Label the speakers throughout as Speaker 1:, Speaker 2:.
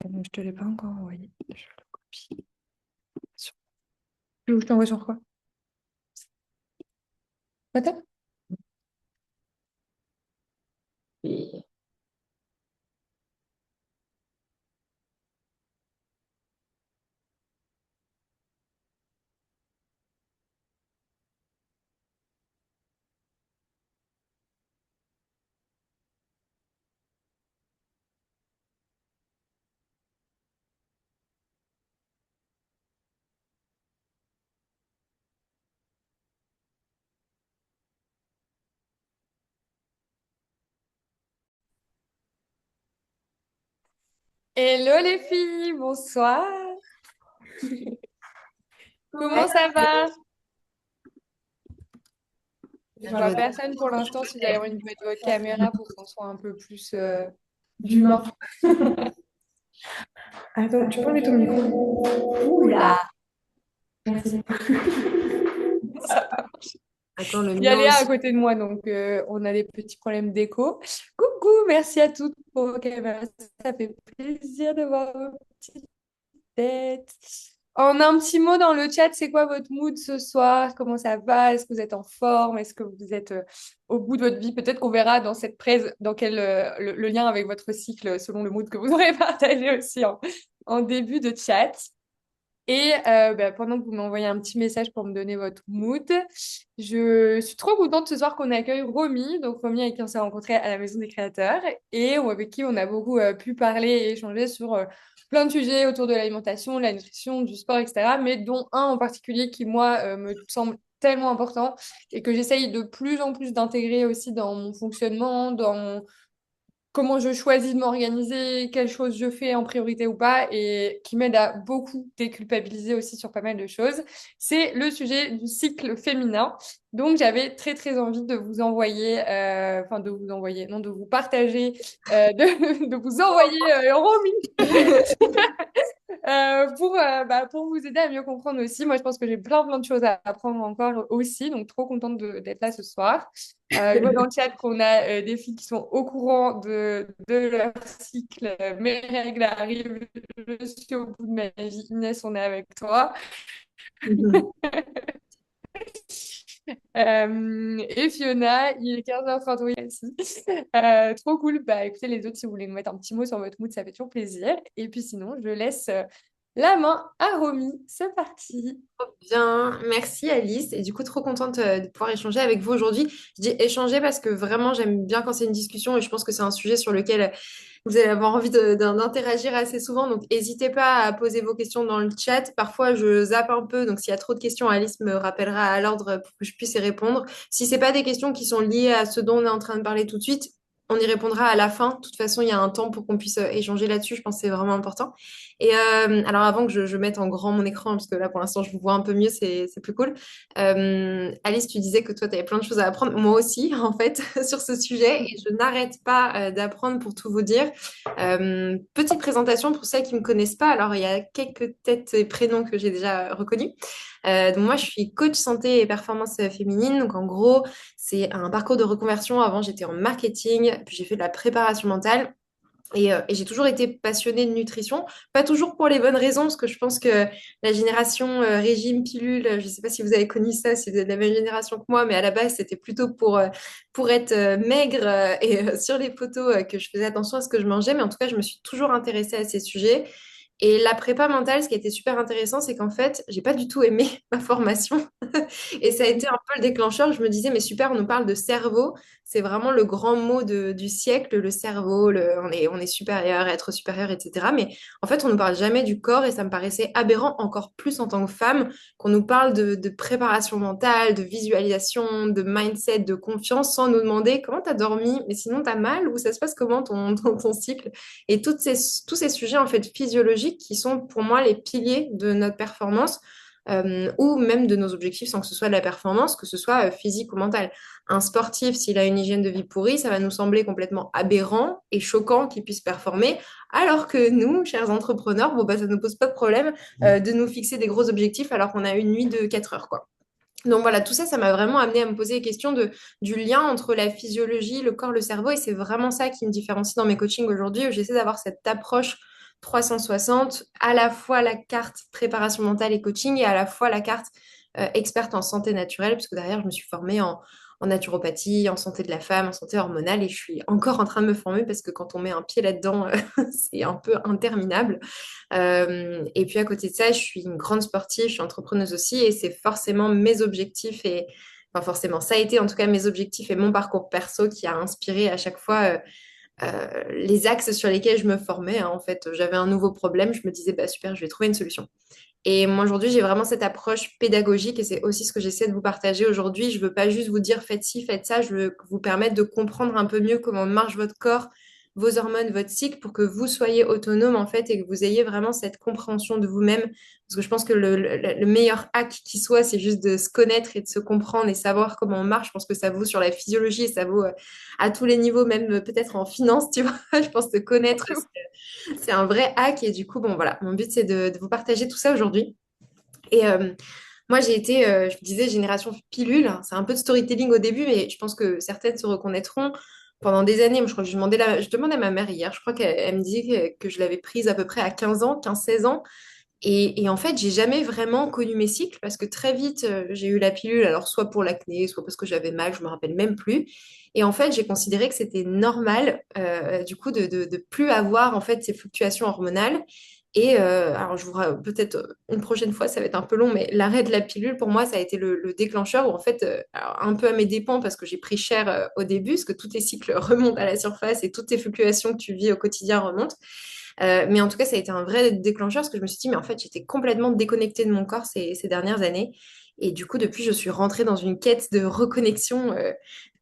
Speaker 1: Je te l'ai pas encore envoyé. Je le copie. Sur- Tu veux que je t'envoie sur quoi? WhatsApp? Oui. Hello les filles, bonsoir.
Speaker 2: Ouais.
Speaker 1: Comment ça va? Je
Speaker 2: Je
Speaker 1: vois
Speaker 2: vois.
Speaker 1: personne pour l'instant. Si vous allez mettre votre caméra pour qu'on soit un peu plus d'humain. Attends, tu peux enlever ton micro?
Speaker 2: Oula.
Speaker 1: Merci.
Speaker 2: Attends, le
Speaker 1: Il y a
Speaker 2: mien
Speaker 1: Léa à
Speaker 2: aussi.
Speaker 1: côté de moi, donc on a des petits problèmes d'écho. Coucou, merci à toutes pour vos caméras. Ça fait plaisir de voir vos petites têtes. En un petit mot dans le chat, c'est quoi votre mood ce soir? Comment ça va? Est-ce que vous êtes en forme? Est-ce que vous êtes au bout de votre vie? Peut-être qu'on verra dans cette presse dans quel le lien avec votre cycle selon le mood que vous aurez partagé aussi en début de chat. Et bah, pendant que vous m'envoyez un petit message pour me donner votre mood, je suis trop contente ce soir qu'on accueille Romy. Donc Romy avec qui on s'est rencontrés à la Maison des Créateurs et avec qui on a beaucoup pu parler et échanger sur plein de sujets autour de l'alimentation, de la nutrition, du sport, etc. Mais dont un en particulier qui, moi, me semble tellement important et que j'essaye de plus en plus d'intégrer aussi dans mon fonctionnement, dans comment je choisis de m'organiser, quelles choses je fais en priorité ou pas, et qui m'aide à beaucoup déculpabiliser aussi sur pas mal de choses. C'est le sujet du cycle féminin. Donc, j'avais très, très envie de vous envoyer, enfin, de vous envoyer, non, de vous partager, de vous envoyer Romy pour vous aider à mieux comprendre aussi. Moi, je pense que j'ai plein de choses à apprendre encore aussi, donc trop contente d'être là ce soir. Je vois dans le chat qu'on a des filles qui sont au courant de leur cycle. Mes règles arrivent, je suis au bout de ma vie. Inès, on est avec toi.
Speaker 2: Mhm.
Speaker 1: Et Fiona, il est 15h30, oui, aussi. Trop cool. Bah, écoutez, les autres, si vous voulez nous mettre un petit mot sur votre mood, ça fait toujours plaisir. Et puis sinon, je laisse la main à Romy. C'est parti.
Speaker 2: Bien, merci Alice. Et du coup, trop contente de pouvoir échanger avec vous aujourd'hui. Je dis échanger parce que vraiment, j'aime bien quand c'est une discussion et je pense que c'est un sujet sur lequel vous allez avoir envie d'interagir assez souvent. Donc, n'hésitez pas à poser vos questions dans le chat. Parfois, je zappe un peu. Donc, s'il y a trop de questions, Alice me rappellera à l'ordre pour que je puisse y répondre. Si c'est pas des questions qui sont liées à ce dont on est en train de parler tout de suite, on y répondra à la fin. De toute façon, il y a un temps pour qu'on puisse échanger là-dessus. Je pense que c'est vraiment important. Et alors, avant que je mette en grand mon écran, parce que là, pour l'instant, je vous vois un peu mieux, c'est plus cool. Alice, tu disais que toi, tu avais plein de choses à apprendre. Moi aussi, en fait, sur ce sujet. Et je n'arrête pas d'apprendre pour tout vous dire. Petite présentation pour celles qui ne me connaissent pas. Alors, il y a quelques têtes et prénoms que j'ai déjà reconnus. Donc moi, je suis coach santé et performance féminine. Donc en gros, c'est un parcours de reconversion. Avant, j'étais en marketing, puis j'ai fait de la préparation mentale. Et j'ai toujours été passionnée de nutrition, pas toujours pour les bonnes raisons, parce que je pense que la génération régime pilule, je ne sais pas si vous avez connu ça, si vous êtes de la même génération que moi, mais à la base, c'était plutôt pour être maigre sur les photos que je faisais attention à ce que je mangeais, mais en tout cas, je me suis toujours intéressée à ces sujets. Et la prépa mentale, ce qui était super intéressant, c'est qu'en fait, j'ai pas du tout aimé ma formation. Et ça a été un peu le déclencheur. Je me disais, mais super, on nous parle de cerveau. C'est vraiment le grand mot du siècle, le cerveau. On est supérieur, être supérieur, etc. Mais en fait, on ne nous parle jamais du corps et ça me paraissait aberrant, encore plus en tant que femme, qu'on nous parle de préparation mentale, de visualisation, de mindset, de confiance, sans nous demander comment tu as dormi, mais sinon tu as mal ou ça se passe comment ton cycle. Et tous ces sujets en fait physiologiques qui sont pour moi les piliers de notre performance ou même de nos objectifs sans que ce soit de la performance, que ce soit physique ou mentale. Un sportif, s'il a une hygiène de vie pourrie, ça va nous sembler complètement aberrant et choquant qu'il puisse performer, alors que nous, chers entrepreneurs, bon, bah, ça ne nous pose pas de problème de nous fixer des gros objectifs alors qu'on a une nuit de 4 heures, quoi. Donc voilà, tout ça, ça m'a vraiment amené à me poser les questions du lien entre la physiologie, le corps, le cerveau, et c'est vraiment ça qui me différencie dans mes coachings aujourd'hui, où j'essaie d'avoir cette approche 360, à la fois la carte préparation mentale et coaching et à la fois la carte experte en santé naturelle, parce que derrière, je me suis formée en naturopathie, en santé de la femme, en santé hormonale, et je suis encore en train de me former parce que quand on met un pied là-dedans, c'est un peu interminable. Et puis à côté de ça, je suis une grande sportive, je suis entrepreneuse aussi, et c'est forcément mes objectifs et enfin forcément, ça a été en tout cas mes objectifs et mon parcours perso qui a inspiré à chaque fois les axes sur lesquels je me formais, hein. En fait, j'avais un nouveau problème, je me disais, bah super, je vais trouver une solution. Et moi, aujourd'hui, j'ai vraiment cette approche pédagogique et c'est aussi ce que j'essaie de vous partager aujourd'hui. Je veux pas juste vous dire faites ci, faites ça. Je veux vous permettre de comprendre un peu mieux comment marche votre corps, vos hormones, votre cycle pour que vous soyez autonome en fait et que vous ayez vraiment cette compréhension de vous-même. Parce que je pense que le meilleur hack qui soit, c'est juste de se connaître et de se comprendre et savoir comment on marche. Je pense que ça vaut sur la physiologie et ça vaut à tous les niveaux, même peut-être en finance, tu vois. Je pense que connaître, c'est un vrai hack. Et du coup, bon, voilà, mon but, c'est de vous partager tout ça aujourd'hui. Et moi, j'ai été, je vous disais, génération pilule. C'est un peu de storytelling au début, mais je pense que certaines se reconnaîtront. Pendant des années, moi, je crois que je demandais à ma mère hier, je crois qu'elle me disait que je l'avais prise à peu près à 15 ans, 15-16 ans. Et en fait, j'ai jamais vraiment connu mes cycles parce que très vite, j'ai eu la pilule, alors soit pour l'acné, soit parce que j'avais mal, je me rappelle même plus. Et en fait, j'ai considéré que c'était normal, du coup, de plus avoir en fait ces fluctuations hormonales. Et alors, je vous peut-être une prochaine fois, ça va être un peu long, mais l'arrêt de la pilule, pour moi, ça a été le déclencheur où en fait, alors, un peu à mes dépens parce que j'ai pris cher au début, parce que tous tes cycles remontent à la surface et toutes tes fluctuations que tu vis au quotidien remontent. Mais en tout cas, ça a été un vrai déclencheur parce que je me suis dit, mais en fait, j'étais complètement déconnectée de mon corps ces dernières années. Et du coup, depuis, je suis rentrée dans une quête de reconnexion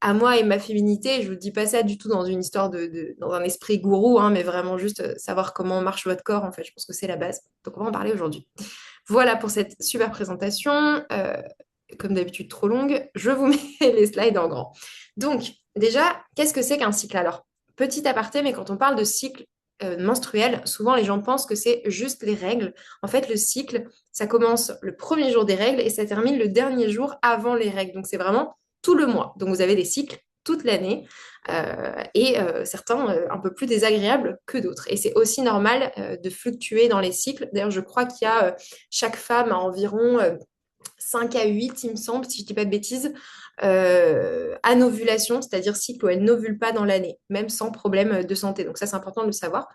Speaker 2: à moi et ma féminité. Je vous dis pas ça du tout dans une histoire dans un esprit gourou, hein, mais vraiment juste savoir comment marche votre corps. En fait, je pense que c'est la base. Donc, on va en parler aujourd'hui. Voilà pour cette super présentation. Comme d'habitude, trop longue. Je vous mets les slides en grand. Donc, déjà, qu'est-ce que c'est qu'un cycle? Alors, petit aparté, mais quand on parle de cycle menstruel, souvent les gens pensent que c'est juste les règles. En fait, le cycle, ça commence le premier jour des règles et ça termine le dernier jour avant les règles. Donc, c'est vraiment tout le mois. Donc, vous avez des cycles toute l'année et certains un peu plus désagréables que d'autres. Et c'est aussi normal de fluctuer dans les cycles. D'ailleurs, je crois qu'il y a chaque femme a environ 5 à 8, il me semble, si je ne dis pas de bêtises, anovulation, c'est-à-dire cycle où elle n'ovule pas dans l'année, même sans problème de santé. Donc ça, c'est important de le savoir.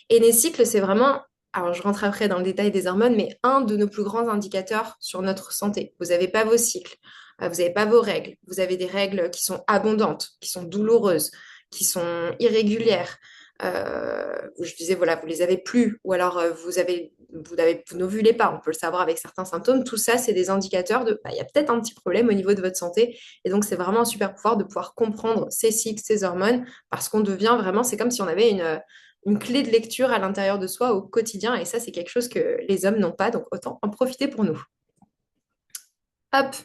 Speaker 2: Et les cycles, c'est vraiment, alors je rentre après dans le détail des hormones, mais un de nos plus grands indicateurs sur notre santé. Vous n'avez pas vos cycles, vous n'avez pas vos règles, vous avez des règles qui sont abondantes, qui sont douloureuses, qui sont irrégulières. Je disais, voilà, vous les avez plus, ou alors vous n'ovulez pas, on peut le savoir avec certains symptômes. Tout ça, c'est des indicateurs de, bah, il y a peut-être un petit problème au niveau de votre santé. Et donc, c'est vraiment un super pouvoir de pouvoir comprendre ces cycles, ces hormones, parce qu'on devient vraiment, c'est comme si on avait une clé de lecture à l'intérieur de soi au quotidien. Et ça, c'est quelque chose que les hommes n'ont pas, donc autant en profiter pour nous. Hop.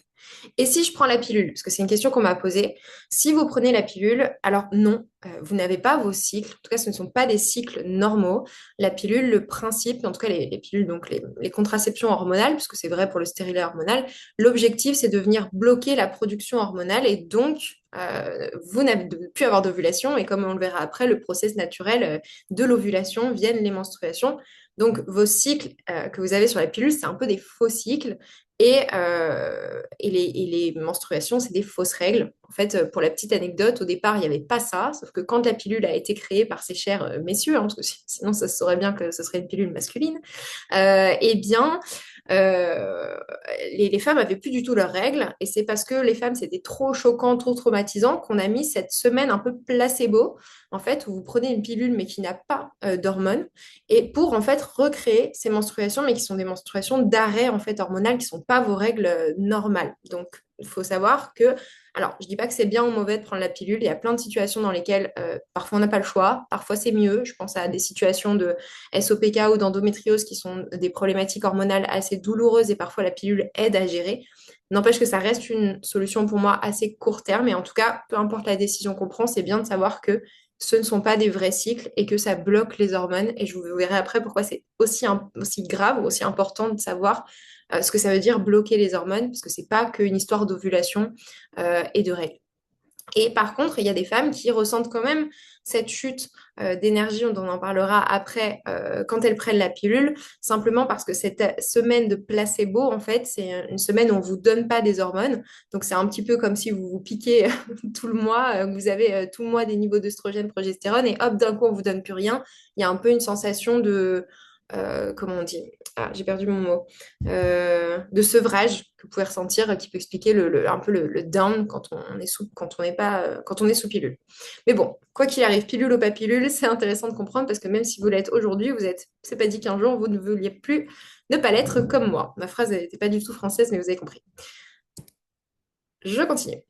Speaker 2: Et si je prends la pilule, parce que c'est une question qu'on m'a posée, si vous prenez la pilule, alors non, vous n'avez pas vos cycles, en tout cas ce ne sont pas des cycles normaux. La pilule, le principe, en tout cas les pilules, donc les contraceptions hormonales, puisque c'est vrai pour le stérilet hormonal, l'objectif c'est de venir bloquer la production hormonale et donc vous n'avez plus avoir d'ovulation et comme on le verra après, le process naturel de l'ovulation viennent les menstruations. Donc vos cycles que vous avez sur la pilule, c'est un peu des faux cycles. Et les menstruations, c'est des fausses règles. En fait, pour la petite anecdote, au départ, il n'y avait pas ça, sauf que quand la pilule a été créée par ces chers messieurs, hein, parce que sinon ça se saurait bien que ce serait une pilule masculine, eh bien, euh, les femmes avaient plus du tout leurs règles, et c'est parce que les femmes, c'était trop choquant, trop traumatisant, qu'on a mis cette semaine un peu placebo, en fait, où vous prenez une pilule mais qui n'a pas d'hormones, et pour en fait recréer ces menstruations, mais qui sont des menstruations d'arrêt en fait hormonal, qui sont pas vos règles normales. Donc, il faut savoir que, alors, je dis pas que c'est bien ou mauvais de prendre la pilule. Il y a plein de situations dans lesquelles parfois on n'a pas le choix, parfois c'est mieux. Je pense à des situations de SOPK ou d'endométriose qui sont des problématiques hormonales assez douloureuses et parfois la pilule aide à gérer. N'empêche que ça reste une solution pour moi assez court terme. Et en tout cas, peu importe la décision qu'on prend, c'est bien de savoir que ce ne sont pas des vrais cycles et que ça bloque les hormones. Et je vous verrai après pourquoi c'est aussi grave, aussi important de savoir ce que ça veut dire bloquer les hormones, parce que c'est pas qu'une histoire d'ovulation et de règles. Et par contre, il y a des femmes qui ressentent quand même cette chute d'énergie, on en parlera après, quand elles prennent la pilule, simplement parce que cette semaine de placebo, en fait, c'est une semaine où on ne vous donne pas des hormones. Donc, c'est un petit peu comme si vous vous piquez tout le mois, vous avez tout le mois des niveaux d'œstrogène, progestérone, et hop, d'un coup, on ne vous donne plus rien. Il y a un peu une sensation de... comment on dit? Ah, j'ai perdu mon mot. De sevrage que vous pouvez ressentir, qui peut expliquer un peu le down quand on est sous, quand on n'est pas, quand on est sous pilule. Mais bon, quoi qu'il arrive, pilule ou pas pilule, c'est intéressant de comprendre parce que même si vous l'êtes aujourd'hui, c'est pas dit qu'un jour vous ne vouliez plus ne pas l'être comme moi. Ma phrase n'était pas du tout française, mais vous avez compris. Je continue.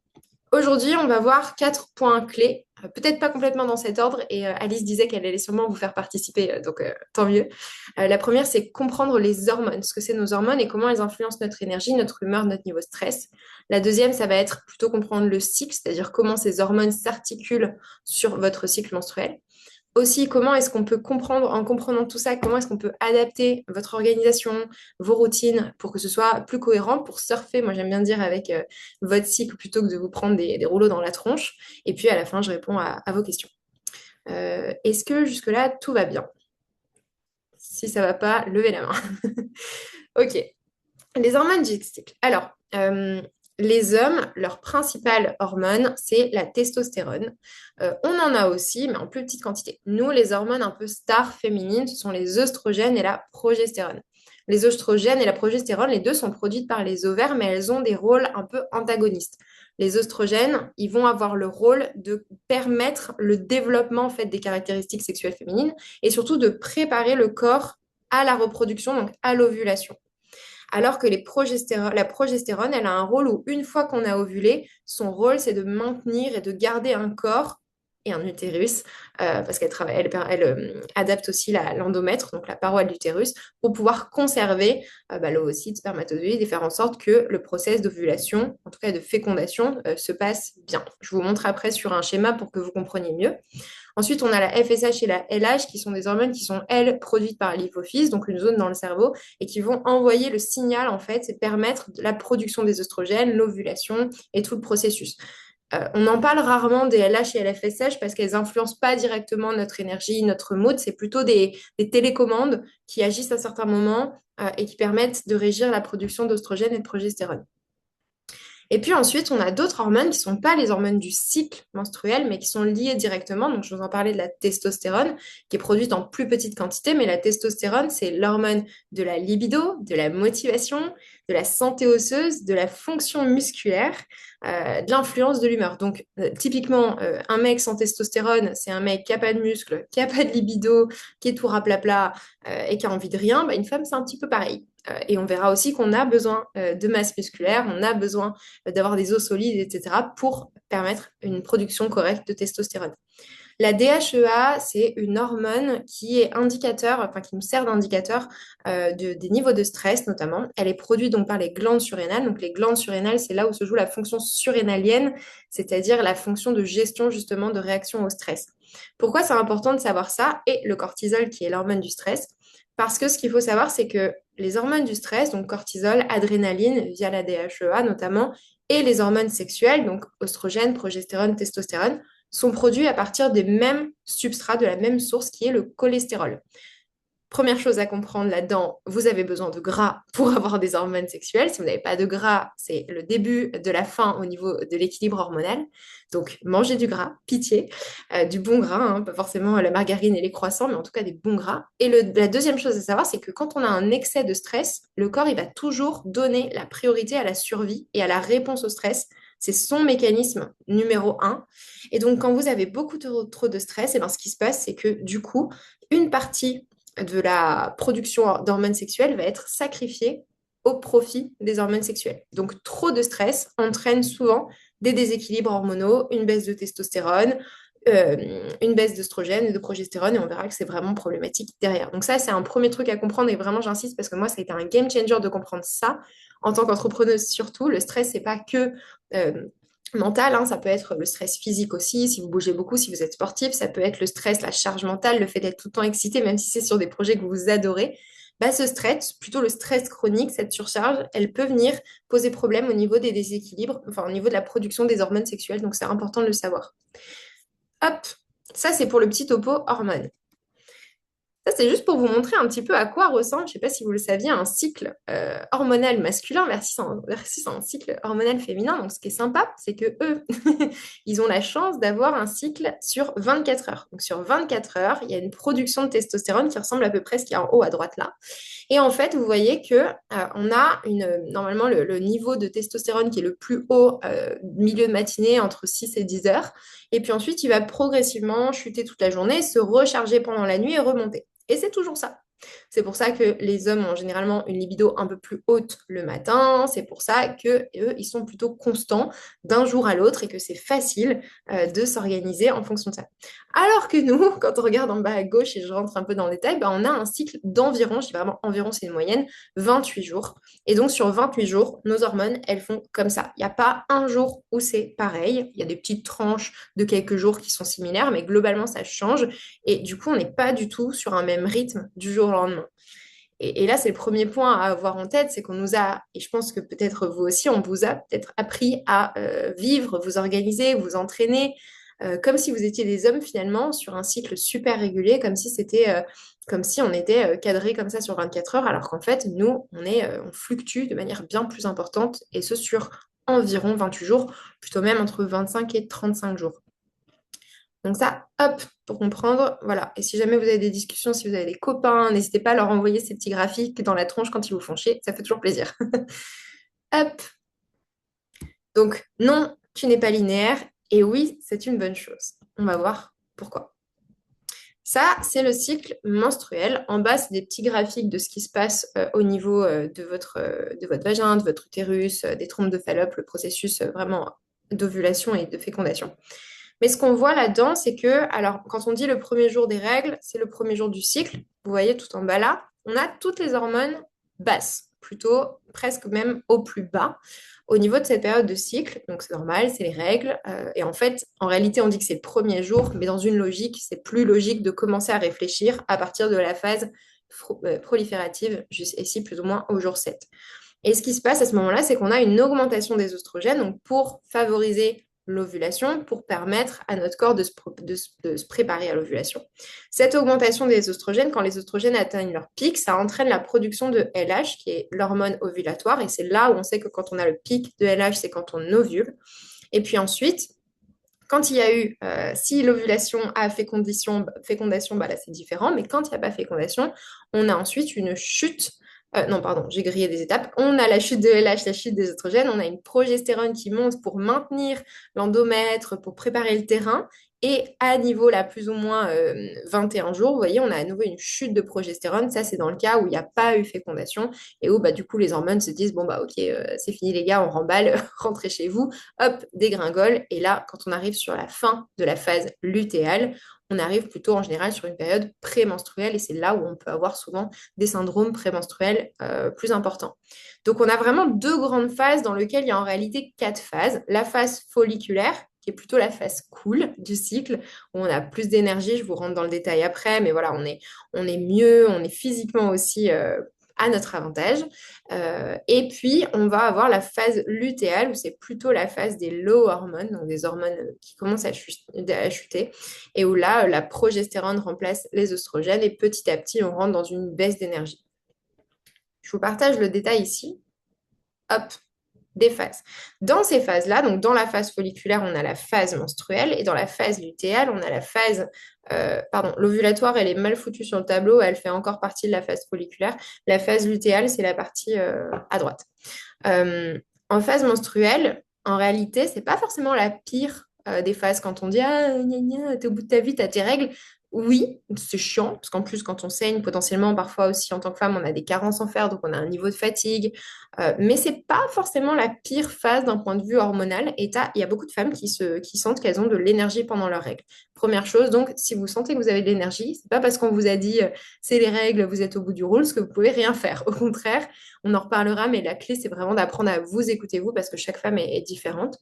Speaker 2: Aujourd'hui, on va voir 4 points clés, peut-être pas complètement dans cet ordre, et Alice disait qu'elle allait sûrement vous faire participer, donc tant mieux. La première, c'est comprendre les hormones, ce que c'est nos hormones et comment elles influencent notre énergie, notre humeur, notre niveau de stress. La deuxième, ça va être plutôt comprendre le cycle, c'est-à-dire comment ces hormones s'articulent sur votre cycle menstruel. Aussi, comment est-ce qu'on peut comprendre, en comprenant tout ça, comment est-ce qu'on peut adapter votre organisation, vos routines pour que ce soit plus cohérent, pour surfer, moi j'aime bien dire, avec votre cycle plutôt que de vous prendre des rouleaux dans la tronche. Et puis à la fin, je réponds à vos questions. Est-ce que jusque-là, tout va bien? Si ça va pas, levez la main. Ok. Les hormones du cycle. Alors, les hommes, leur principale hormone, c'est la testostérone. On en a aussi, mais en plus petite quantité. Nous, les hormones un peu stars féminines, ce sont les œstrogènes et la progestérone. Les œstrogènes et la progestérone, les deux sont produites par les ovaires, mais elles ont des rôles un peu antagonistes. Les œstrogènes, ils vont avoir le rôle de permettre le développement en fait, des caractéristiques sexuelles féminines et surtout de préparer le corps à la reproduction, donc à l'ovulation. Alors que la progestérone, elle a un rôle où une fois qu'on a ovulé, son rôle, c'est de maintenir et de garder un corps et un utérus, parce qu'elle adapte aussi l'endomètre, donc la paroi de l'utérus, pour pouvoir conserver l'ovocyte, spermatozoïde et faire en sorte que le process d'ovulation, en tout cas de fécondation, se passe bien. Je vous montre après sur un schéma pour que vous compreniez mieux. Ensuite, on a la FSH et la LH qui sont des hormones qui sont, elles, produites par l'hypophyse, donc une zone dans le cerveau, et qui vont envoyer le signal, en fait, et permettre la production des oestrogènes, l'ovulation et tout le processus. On en parle rarement des LH et LFSH parce qu'elles influencent pas directement notre énergie, notre mood. C'est plutôt des télécommandes qui agissent à certains moments et qui permettent de régir la production d'oestrogènes et de progestérone. Et puis ensuite, on a d'autres hormones qui ne sont pas les hormones du cycle menstruel, mais qui sont liées directement. Donc, je vous en parlais de la testostérone, qui est produite en plus petite quantité, mais la testostérone, c'est l'hormone de la libido, de la motivation, de la santé osseuse, de la fonction musculaire, de l'influence de l'humeur. Donc, typiquement, un mec sans testostérone, c'est un mec qui n'a pas de muscles, qui n'a pas de libido, qui est tout raplapla et qui a envie de rien. Bah, une femme, c'est un petit peu pareil. Et on verra aussi qu'on a besoin de masse musculaire, on a besoin d'avoir des os solides, etc., pour permettre une production correcte de testostérone. La DHEA, c'est une hormone qui est indicateur, enfin qui nous sert d'indicateur des niveaux de stress notamment. Elle est produite donc par les glandes surrénales. Donc les glandes surrénales, c'est là où se joue la fonction surrénalienne, c'est-à-dire la fonction de gestion justement de réaction au stress. Pourquoi c'est important de savoir ça? Et le cortisol qui est l'hormone du stress. Parce que ce qu'il faut savoir, c'est que les hormones du stress, donc cortisol, adrénaline via la DHEA notamment, et les hormones sexuelles, donc oestrogène, progestérone, testostérone, sont produits à partir des mêmes substrats, de la même source qui est le cholestérol. Première chose à comprendre là-dedans, vous avez besoin de gras pour avoir des hormones sexuelles. Si vous n'avez pas de gras, c'est le début de la fin au niveau de l'équilibre hormonal. Donc, mangez du gras, pitié, du bon gras, hein, pas forcément la margarine et les croissants, mais en tout cas des bons gras. Et la deuxième chose à savoir, c'est que quand on a un excès de stress, le corps, il va toujours donner la priorité à la survie et à la réponse au stress. C'est son mécanisme numéro un. Et donc, quand vous avez beaucoup trop de stress, et ben, ce qui se passe, c'est que du coup, une partie de la production d'hormones sexuelles va être sacrifiée au profit des hormones sexuelles. Donc, trop de stress entraîne souvent des déséquilibres hormonaux, une baisse de testostérone, une baisse d'œstrogène et de progestérone, et on verra que c'est vraiment problématique derrière. Donc ça, c'est un premier truc à comprendre, et vraiment, j'insiste, parce que moi, ça a été un game changer de comprendre ça. En tant qu'entrepreneuse, surtout, le stress, c'est pas que mental, hein, ça peut être le stress physique aussi, si vous bougez beaucoup, si vous êtes sportif, ça peut être le stress, la charge mentale, le fait d'être tout le temps excité, même si c'est sur des projets que vous adorez. bah, ce stress, plutôt le stress chronique, cette surcharge, elle peut venir poser problème au niveau des déséquilibres, enfin au niveau de la production des hormones sexuelles, donc c'est important de le savoir. Hop, ça c'est pour le petit topo hormones. Ça, c'est juste pour vous montrer un petit peu à quoi ressemble, je ne sais pas si vous le saviez, un cycle hormonal masculin versus un cycle hormonal féminin. Donc, ce qui est sympa, c'est que eux, ils ont la chance d'avoir un cycle sur 24 heures. Donc, sur 24 heures, il y a une production de testostérone qui ressemble à peu près à ce qu'il y a en haut à droite là. Et en fait, vous voyez que on a normalement le niveau de testostérone qui est le plus haut milieu de matinée, entre 6 et 10 heures. Et puis ensuite, il va progressivement chuter toute la journée, se recharger pendant la nuit et remonter. Et c'est toujours ça. C'est pour ça que les hommes ont généralement une libido un peu plus haute le matin. C'est pour ça que eux, ils sont plutôt constants d'un jour à l'autre et que c'est facile de s'organiser en fonction de ça. Alors que nous, quand on regarde en bas à gauche et je rentre un peu dans le détail, bah, on a un cycle d'environ, je dis vraiment environ, c'est une moyenne, 28 jours. Et donc sur 28 jours, nos hormones, elles font comme ça. Il n'y a pas un jour où c'est pareil. Il y a des petites tranches de quelques jours qui sont similaires, mais globalement, ça change. Et du coup, on n'est pas du tout sur un même rythme du jour au lendemain. Et là, c'est le premier point à avoir en tête, c'est qu'on nous a, et je pense que peut-être vous aussi, on vous a peut-être appris à vivre, vous organiser, vous entraîner, comme si vous étiez des hommes finalement, sur un cycle super régulier, comme si on était cadré comme ça sur 24 heures, alors qu'en fait, nous, on fluctue de manière bien plus importante, et ce sur environ 28 jours, plutôt même entre 25 et 35 jours. Donc ça, hop, pour comprendre, voilà. Et si jamais vous avez des discussions, si vous avez des copains, n'hésitez pas à leur envoyer ces petits graphiques dans la tronche quand ils vous font chier, ça fait toujours plaisir. Hop. Donc non, tu n'es pas linéaire. Et oui, c'est une bonne chose. On va voir pourquoi. Ça, c'est le cycle menstruel. En bas, c'est des petits graphiques de ce qui se passe au niveau de votre vagin, de votre utérus, des trompes de Fallope, le processus vraiment d'ovulation et de fécondation. Mais ce qu'on voit là-dedans, c'est que, alors, quand on dit le premier jour des règles, c'est le premier jour du cycle. Vous voyez tout en bas là, on a toutes les hormones basses, plutôt presque même au plus bas, au niveau de cette période de cycle. Donc, c'est normal, c'est les règles. Et en fait, en réalité, on dit que c'est le premier jour, mais dans une logique, c'est plus logique de commencer à réfléchir à partir de la phase proliférative, ici plus ou moins au jour 7. Et ce qui se passe à ce moment-là, c'est qu'on a une augmentation des oestrogènes, donc pour favoriser l'ovulation, pour permettre à notre corps de se préparer à l'ovulation. Cette augmentation des oestrogènes, quand les oestrogènes atteignent leur pic, ça entraîne la production de LH, qui est l'hormone ovulatoire, et c'est là où on sait que quand on a le pic de LH, c'est quand on ovule. Et puis ensuite, quand il y a eu, si l'ovulation a fécondation, bah là c'est différent, mais quand il n'y a pas fécondation, on a ensuite une chute. Non, pardon, j'ai grillé des étapes. On a la chute de LH, la chute des oestrogènes, on a une progestérone qui monte pour maintenir l'endomètre, pour préparer le terrain. Et à niveau là, plus ou moins 21 jours, vous voyez, on a à nouveau une chute de progestérone. Ça, c'est dans le cas où il n'y a pas eu fécondation et où bah, du coup les hormones se disent, bon, bah ok, c'est fini les gars, on remballe, rentrez chez vous, hop, dégringole. Et là, quand on arrive sur la fin de la phase lutéale, on arrive plutôt en général sur une période prémenstruelle et c'est là où on peut avoir souvent des syndromes prémenstruels plus importants. Donc on a vraiment deux grandes phases dans lesquelles il y a en réalité quatre phases. La phase folliculaire, qui est plutôt la phase cool du cycle, où on a plus d'énergie, je vous rentre dans le détail après, mais voilà, on est mieux, on est physiquement aussi à notre avantage. Et puis, on va avoir la phase lutéale, où c'est plutôt la phase des low hormones, donc des hormones qui commencent à chuter, et où là, la progestérone remplace les oestrogènes, et petit à petit, on rentre dans une baisse d'énergie. Je vous partage le détail ici. Hop, des phases. Dans ces phases-là, donc dans la phase folliculaire, on a la phase menstruelle, et dans la phase lutéale, on a la phase... pardon, l'ovulatoire, elle est mal foutue sur le tableau, elle fait encore partie de la phase folliculaire. La phase lutéale, c'est la partie à droite. En phase menstruelle, en réalité, c'est pas forcément la pire des phases quand on dit ah gna gna, t'es au bout de ta vie, t'as tes règles. Oui, c'est chiant, parce qu'en plus, quand on saigne, potentiellement, parfois aussi en tant que femme, on a des carences en fer, donc on a un niveau de fatigue. Mais c'est pas forcément la pire phase d'un point de vue hormonal. Et il y a beaucoup de femmes qui sentent qu'elles ont de l'énergie pendant leurs règles. Première chose, donc, si vous sentez que vous avez de l'énergie, c'est pas parce qu'on vous a dit c'est les règles, vous êtes au bout du rôle, que vous pouvez rien faire. Au contraire, on en reparlera, mais la clé, c'est vraiment d'apprendre à vous écouter vous, parce que chaque femme est différente.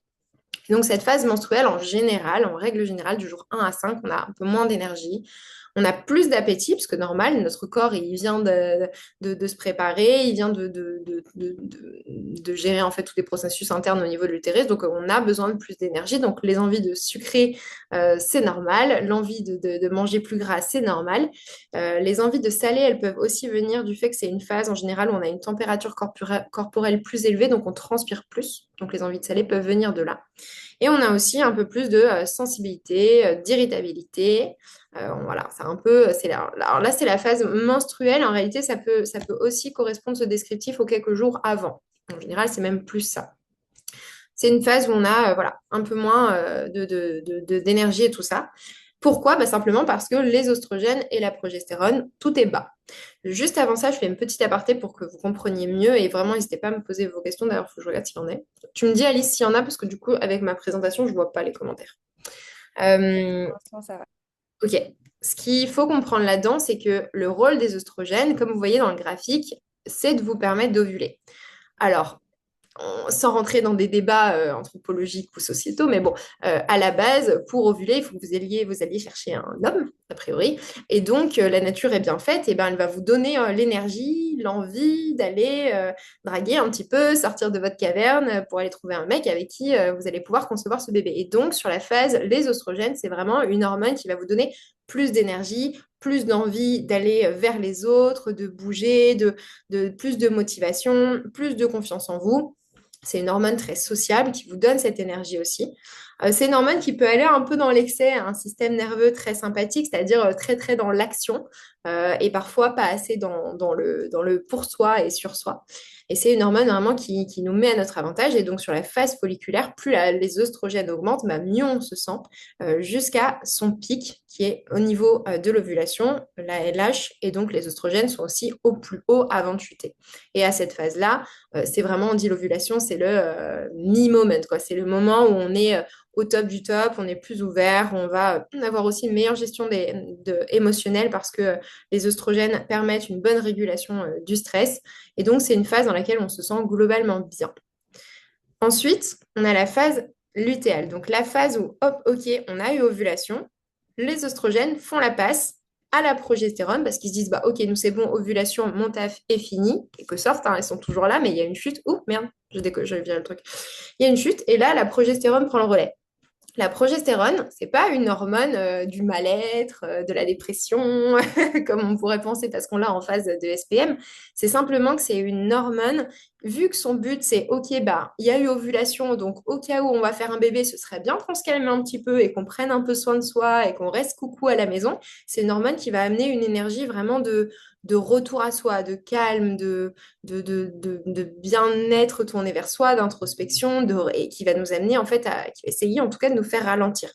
Speaker 2: Donc, cette phase menstruelle, en général, en règle générale, du jour 1 à 5, on a un peu moins d'énergie. On a plus d'appétit, parce que normal, notre corps, il vient de se préparer, il vient de gérer en fait tous les processus internes au niveau de l'utérus, donc on a besoin de plus d'énergie. Donc les envies de sucrer, c'est normal. L'envie de manger plus gras, c'est normal. Les envies de salé, elles peuvent aussi venir du fait que c'est une phase en général où on a une température corporelle plus élevée, donc on transpire plus. Donc les envies de salé peuvent venir de là. Et on a aussi un peu plus de sensibilité, d'irritabilité. Voilà, c'est un peu, alors là, c'est la phase menstruelle. En réalité, ça peut aussi correspondre ce descriptif aux quelques jours avant. En général, c'est même plus ça. C'est une phase où on a voilà, un peu moins d'énergie et tout ça. Pourquoi? Bah, simplement parce que les oestrogènes et la progestérone, tout est bas. Juste avant ça, je fais une petite aparté pour que vous compreniez mieux et vraiment, n'hésitez pas à me poser vos questions. D'ailleurs, il faut que je regarde s'il y en a. Tu me dis, Alice, s'il y en a, parce que du coup, avec ma présentation, je ne vois pas les commentaires. Euh,
Speaker 1: Pour l'instant, ça va.
Speaker 2: ok. Ce qu'il faut comprendre là-dedans, c'est que le rôle des oestrogènes, comme vous voyez dans le graphique, c'est de vous permettre d'ovuler. Alors, sans rentrer dans des débats anthropologiques ou sociétaux, mais bon, à la base, pour ovuler, il faut que vous alliez chercher un homme, a priori. Et donc, la nature est bien faite, et ben, elle va vous donner l'énergie, l'envie d'aller draguer un petit peu, sortir de votre caverne pour aller trouver un mec avec qui vous allez pouvoir concevoir ce bébé. Et donc, sur la phase, les oestrogènes, c'est vraiment une hormone qui va vous donner plus d'énergie, plus d'envie d'aller vers les autres, de bouger, plus de motivation, plus de confiance en vous. C'est une hormone très sociable qui vous donne cette énergie aussi. C'est une hormone qui peut aller un peu dans l'excès, un système nerveux très sympathique, c'est-à-dire très très dans l'action et parfois pas assez dans le pour soi et sur soi. Et c'est une hormone vraiment qui nous met à notre avantage. Et donc sur la phase folliculaire, plus les oestrogènes augmentent, bah, mieux on se sent jusqu'à son pic qui est au niveau de l'ovulation, la LH, et donc les oestrogènes sont aussi au plus haut avant de chuter. Et à cette phase-là, c'est vraiment, on dit l'ovulation, c'est le me-moment, quoi. C'est le moment où on est au top du top, on est plus ouvert, on va avoir aussi une meilleure gestion émotionnelle parce que les oestrogènes permettent une bonne régulation du stress. Et donc, c'est une phase dans laquelle on se sent globalement bien. Ensuite, on a la phase lutéale. Donc, la phase où, hop, ok, on a eu ovulation, les oestrogènes font la passe à la progestérone parce qu'ils se disent, bah, ok, nous c'est bon, ovulation, mon taf est fini, quelque sorte, hein, elles sont toujours là, mais il y a une chute. Ouh, merde, je viens le truc. Il y a une chute et là, la progestérone prend le relais. La progestérone, c'est pas une hormone du mal-être, de la dépression, comme on pourrait penser parce qu'on l'a en phase de SPM. C'est simplement que c'est une hormone, vu que son but c'est ok, bah il y a eu ovulation, donc au cas où on va faire un bébé, ce serait bien qu'on se calme un petit peu et qu'on prenne un peu soin de soi et qu'on reste coucou à la maison. C'est une hormone qui va amener une énergie vraiment de retour à soi, de calme, de bien-être tourné vers soi, d'introspection, et qui va nous amener en fait qui va essayer en tout cas de nous faire ralentir.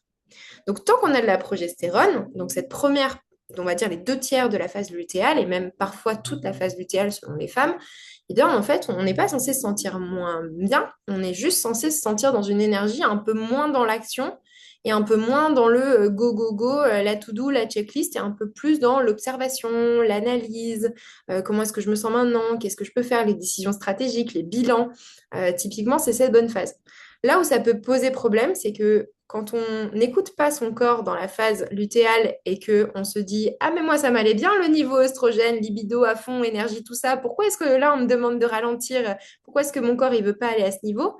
Speaker 2: Donc tant qu'on a de la progestérone, donc cette première, on va dire les 2 tiers de la phase lutéale et même parfois toute la phase lutéale selon les femmes, et bien en fait on n'est pas censé se sentir moins bien, on est juste censé se sentir dans une énergie un peu moins dans l'action et un peu moins dans le go, go, go, la to-do, la checklist, et un peu plus dans l'observation, l'analyse, comment est-ce que je me sens maintenant, qu'est-ce que je peux faire, les décisions stratégiques, les bilans. Typiquement, c'est cette bonne phase. Là où ça peut poser problème, c'est que quand on n'écoute pas son corps dans la phase lutéale et que on se dit ah mais moi ça m'allait bien le niveau oestrogène, libido à fond, énergie, tout ça, pourquoi est-ce que là on me demande de ralentir? Pourquoi est-ce que mon corps il veut pas aller à ce niveau?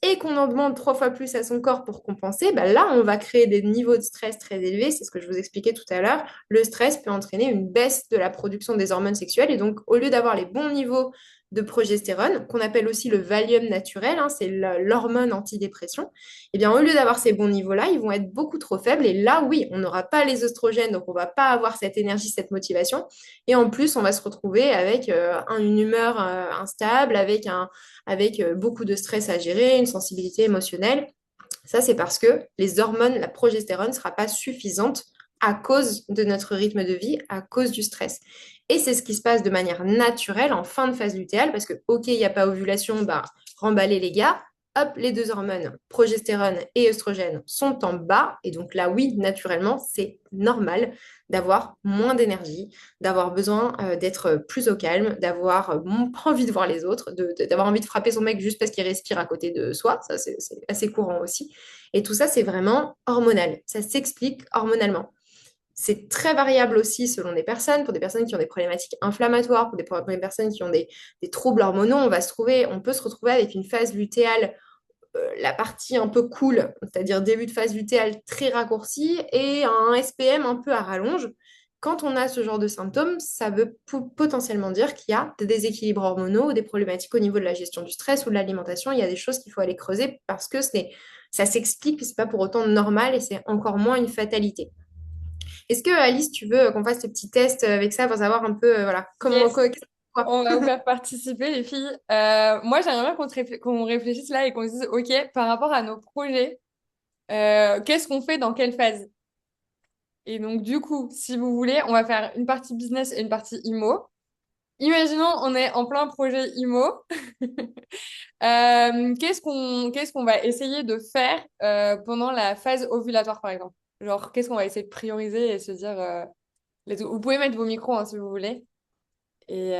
Speaker 2: Et qu'on en demande 3 fois plus à son corps pour compenser, bah là, on va créer des niveaux de stress très élevés. C'est ce que je vous expliquais tout à l'heure. Le stress peut entraîner une baisse de la production des hormones sexuelles. Et donc, au lieu d'avoir les bons niveaux de progestérone, qu'on appelle aussi le Valium naturel, hein, c'est l'hormone antidépression, et bien, au lieu d'avoir ces bons niveaux-là, ils vont être beaucoup trop faibles. Et là, oui, on n'aura pas les oestrogènes, donc on ne va pas avoir cette énergie, cette motivation. Et en plus, on va se retrouver avec une humeur instable, avec beaucoup de stress à gérer, une sensibilité émotionnelle. Ça, c'est parce que les hormones, la progestérone ne sera pas suffisante à cause de notre rythme de vie, à cause du stress. Et c'est ce qui se passe de manière naturelle en fin de phase lutéale, parce que, ok, il n'y a pas ovulation, bah, remballez les gars, hop, les 2 hormones, progestérone et œstrogène, sont en bas. Et donc là, oui, naturellement, c'est normal d'avoir moins d'énergie, d'avoir besoin d'être plus au calme, d'avoir pas envie de voir les autres, d'avoir envie de frapper son mec juste parce qu'il respire à côté de soi. Ça, c'est assez courant aussi. Et tout ça, c'est vraiment hormonal. Ça s'explique hormonalement. C'est très variable aussi selon les personnes. Pour des personnes qui ont des problématiques inflammatoires, pour des personnes qui ont des troubles hormonaux, on peut se retrouver avec une phase lutéale, la partie un peu cool, c'est-à-dire début de phase lutéale très raccourci, et un SPM un peu à rallonge. Quand on a ce genre de symptômes, ça veut potentiellement dire qu'il y a des déséquilibres hormonaux ou des problématiques au niveau de la gestion du stress ou de l'alimentation. Il y a des choses qu'il faut aller creuser parce que ça s'explique, mais ce n'est pas pour autant normal et c'est encore moins une fatalité. Est-ce que Alice, tu veux qu'on fasse ce petit test avec ça pour savoir un peu voilà, comment
Speaker 1: Yes,
Speaker 2: quoi, quoi.
Speaker 1: on va vous faire participer, les filles. Moi, j'aimerais bien qu'on réfléchisse là et qu'on se dise, OK, par rapport à nos projets, qu'est-ce qu'on fait dans quelle phase? Et donc, du coup, si vous voulez, on va faire une partie business et une partie IMO. Imaginons, on est en plein projet IMO. Qu'est-ce qu'on va essayer de faire pendant la phase ovulatoire, par exemple? Genre, qu'est-ce qu'on va essayer de prioriser et se dire, vous pouvez mettre vos micros hein, si vous voulez. Et,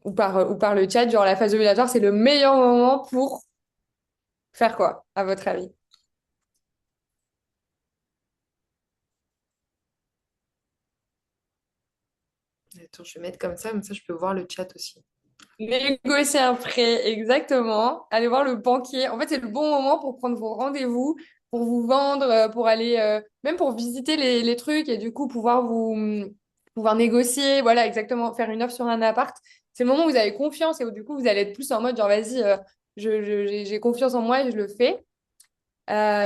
Speaker 1: ou par le chat, genre la phase ovulatoire, c'est le meilleur moment pour faire quoi, à votre avis?
Speaker 2: Attends, je vais mettre comme ça je peux voir le chat aussi.
Speaker 1: Négocier un prêt, exactement. Aller voir le banquier. En fait, c'est le bon moment pour prendre vos rendez-vous, pour vous vendre, pour aller, même pour visiter les trucs et du coup pouvoir négocier. Voilà, exactement. Faire une offre sur un appart. C'est le moment où vous avez confiance et où du coup vous allez être plus en mode genre vas-y, j'ai confiance en moi et je le fais.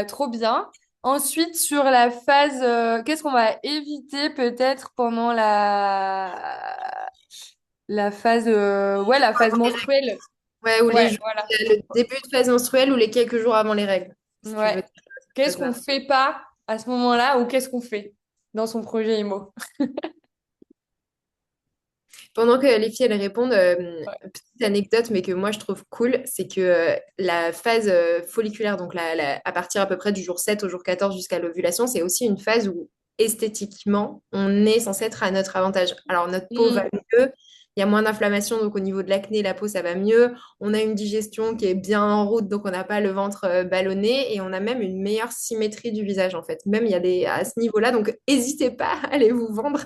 Speaker 1: Trop bien. Ensuite, sur la phase, qu'est-ce qu'on va éviter peut-être pendant la phase, ouais, la phase menstruelle.
Speaker 2: Ouais, ou les
Speaker 1: Ouais,
Speaker 2: jours,
Speaker 1: voilà.
Speaker 2: le début de phase menstruelle ou les quelques jours avant les règles, si tu veux.
Speaker 1: Ouais. Qu'est-ce qu'on fait pas à ce moment-là ou qu'est-ce qu'on fait dans son projet IMO?
Speaker 2: Pendant que les filles elles répondent,
Speaker 1: Ouais.
Speaker 2: petite anecdote, mais que moi je trouve cool, c'est que la phase folliculaire, donc à partir à peu près du jour 7 au jour 14 jusqu'à l'ovulation, c'est aussi une phase où esthétiquement, on est censé être à notre avantage. Alors notre peau va
Speaker 1: Mm.
Speaker 2: mieux, il y a moins d'inflammation, donc au niveau de l'acné, la peau ça va mieux. On a une digestion qui est bien en route, donc on n'a pas le ventre ballonné et on a même une meilleure symétrie du visage en fait. Même il y a à ce niveau-là, donc n'hésitez pas à aller vous vendre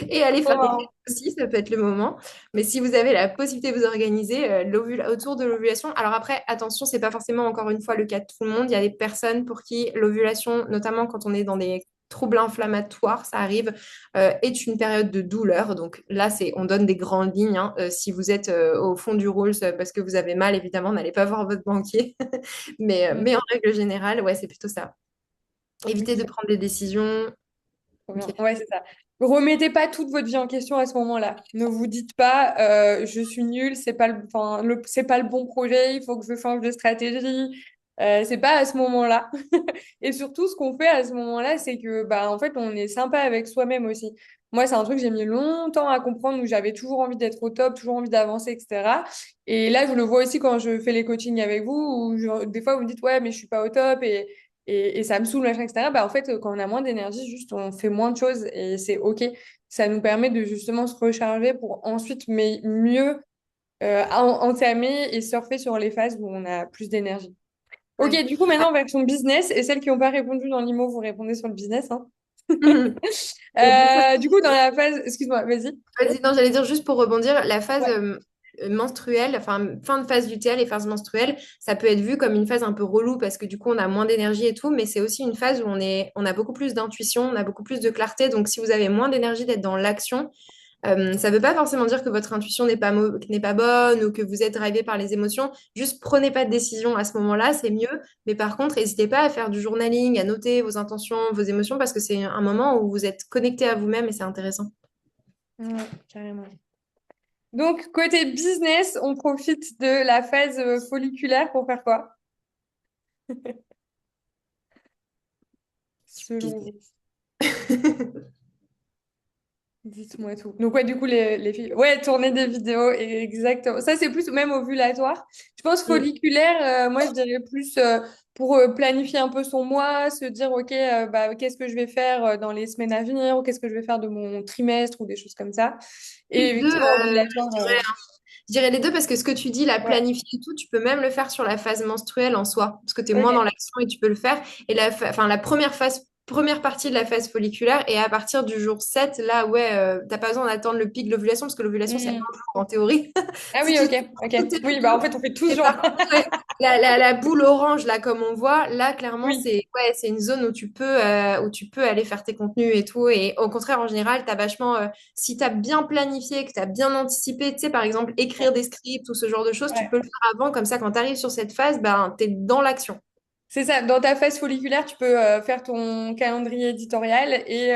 Speaker 2: et aller
Speaker 1: Trop
Speaker 2: faire des fêtes
Speaker 1: marrant.
Speaker 2: aussi, ça peut être le moment. Mais si vous avez la possibilité de vous organiser autour de l'ovulation, alors après, attention, c'est pas forcément encore une fois le cas de tout le monde. Il y a des personnes pour qui l'ovulation, notamment quand on est dans des troubles inflammatoires, ça arrive, est une période de douleur. Donc là, on donne des grandes lignes, hein. Si vous êtes au fond du rôle parce que vous avez mal, évidemment, n'allez pas voir votre banquier.
Speaker 1: Mm.
Speaker 2: Mais en règle générale, ouais, c'est plutôt ça. Évitez de
Speaker 1: Ok.
Speaker 2: prendre des décisions.
Speaker 1: Trop
Speaker 2: Ok.
Speaker 1: bien. Ouais, c'est ça. Remettez pas toute votre vie en question à ce moment-là. Ne vous dites pas, je suis nulle, c'est pas le bon projet, il faut que je change de stratégie. C'est pas à ce moment-là. Et surtout, ce qu'on fait à ce moment-là, c'est que, bah, en fait, on est sympa avec soi-même aussi. Moi, c'est un truc que j'ai mis longtemps à comprendre où j'avais toujours envie d'être au top, toujours envie d'avancer, etc. Et là, je le vois aussi quand je fais les coachings avec vous, où des fois, vous me dites, ouais, mais je suis pas au top et ça me saoule, machin, etc. Bah, en fait, quand on a moins d'énergie, juste, on fait moins de choses et c'est OK. Ça nous permet de justement se recharger pour ensuite mieux entamer et surfer sur les phases où on a plus d'énergie. Ok,
Speaker 2: Ouais.
Speaker 1: du coup, maintenant, version business. Et celles qui n'ont pas répondu dans l'IMO, vous répondez sur le business, hein.
Speaker 2: Et du coup,
Speaker 1: Du coup, dans la phase... Excuse-moi, vas-y.
Speaker 2: vas-y, non, j'allais dire juste pour rebondir, la phase
Speaker 1: Ouais.
Speaker 2: menstruelle, enfin fin de phase lutéale et phase menstruelle, ça peut être vu comme une phase un peu relou parce que du coup on a moins d'énergie et tout, mais c'est aussi une phase où on a beaucoup plus d'intuition, on a beaucoup plus de clarté. Donc si vous avez moins d'énergie d'être dans l'action, ça ne veut pas forcément dire que votre intuition n'est pas bonne ou que vous êtes drivé par les émotions. Juste prenez pas de décision à ce moment-là, c'est mieux. Mais par contre, n'hésitez pas à faire du journaling, à noter vos intentions, vos émotions parce que c'est un moment où vous êtes connecté à vous-même et c'est intéressant.
Speaker 1: Ouais, carrément. Donc, côté business, on profite de la phase folliculaire pour faire quoi? Selon vous. Dites-moi tout. Donc, ouais, du coup, les filles. Ouais, tourner des vidéos, exactement. Ça, c'est plus même ovulatoire. Je pense
Speaker 2: Mm.
Speaker 1: folliculaire, moi, je dirais plus pour planifier un peu son mois, se dire, OK, bah, qu'est-ce que je vais faire dans les semaines à venir, ou qu'est-ce que je vais faire de mon trimestre, ou des choses comme ça. Et
Speaker 2: Les deux,
Speaker 1: effectivement, ovulatoire,
Speaker 2: je dirais les deux parce que ce que tu dis, la
Speaker 1: ouais.
Speaker 2: planifier et tout, tu peux même le faire sur la phase menstruelle en soi, parce que tu es moins dans
Speaker 1: OK.
Speaker 2: l'action et tu peux le faire. Et enfin, la première phase première partie de la phase folliculaire et à partir du jour 7 là, ouais, t'as pas besoin d'attendre le pic de l'ovulation parce que l'ovulation, c'est un
Speaker 1: Hmm.
Speaker 2: jour en théorie.
Speaker 1: Ah
Speaker 2: Si
Speaker 1: oui,
Speaker 2: tu
Speaker 1: ok, ok.
Speaker 2: tout tes
Speaker 1: Oui, bah en
Speaker 2: cycles.
Speaker 1: fait, on fait tout ce
Speaker 2: Et
Speaker 1: genre.
Speaker 2: par contre, ouais, la boule orange, là, comme on voit, là, clairement,
Speaker 1: Oui,
Speaker 2: c'est ouais, c'est une zone où tu peux aller faire tes contenus et tout. Et au contraire, en général, t'as vachement, si tu as bien planifié, que tu as bien anticipé, tu sais, par exemple, écrire
Speaker 1: ouais,
Speaker 2: des scripts ou ce genre de choses, tu
Speaker 1: ouais.
Speaker 2: peux le faire avant. Comme ça, quand tu arrives sur cette phase, ben, tu es dans l'action.
Speaker 1: C'est ça, dans ta phase folliculaire, tu peux faire ton calendrier éditorial et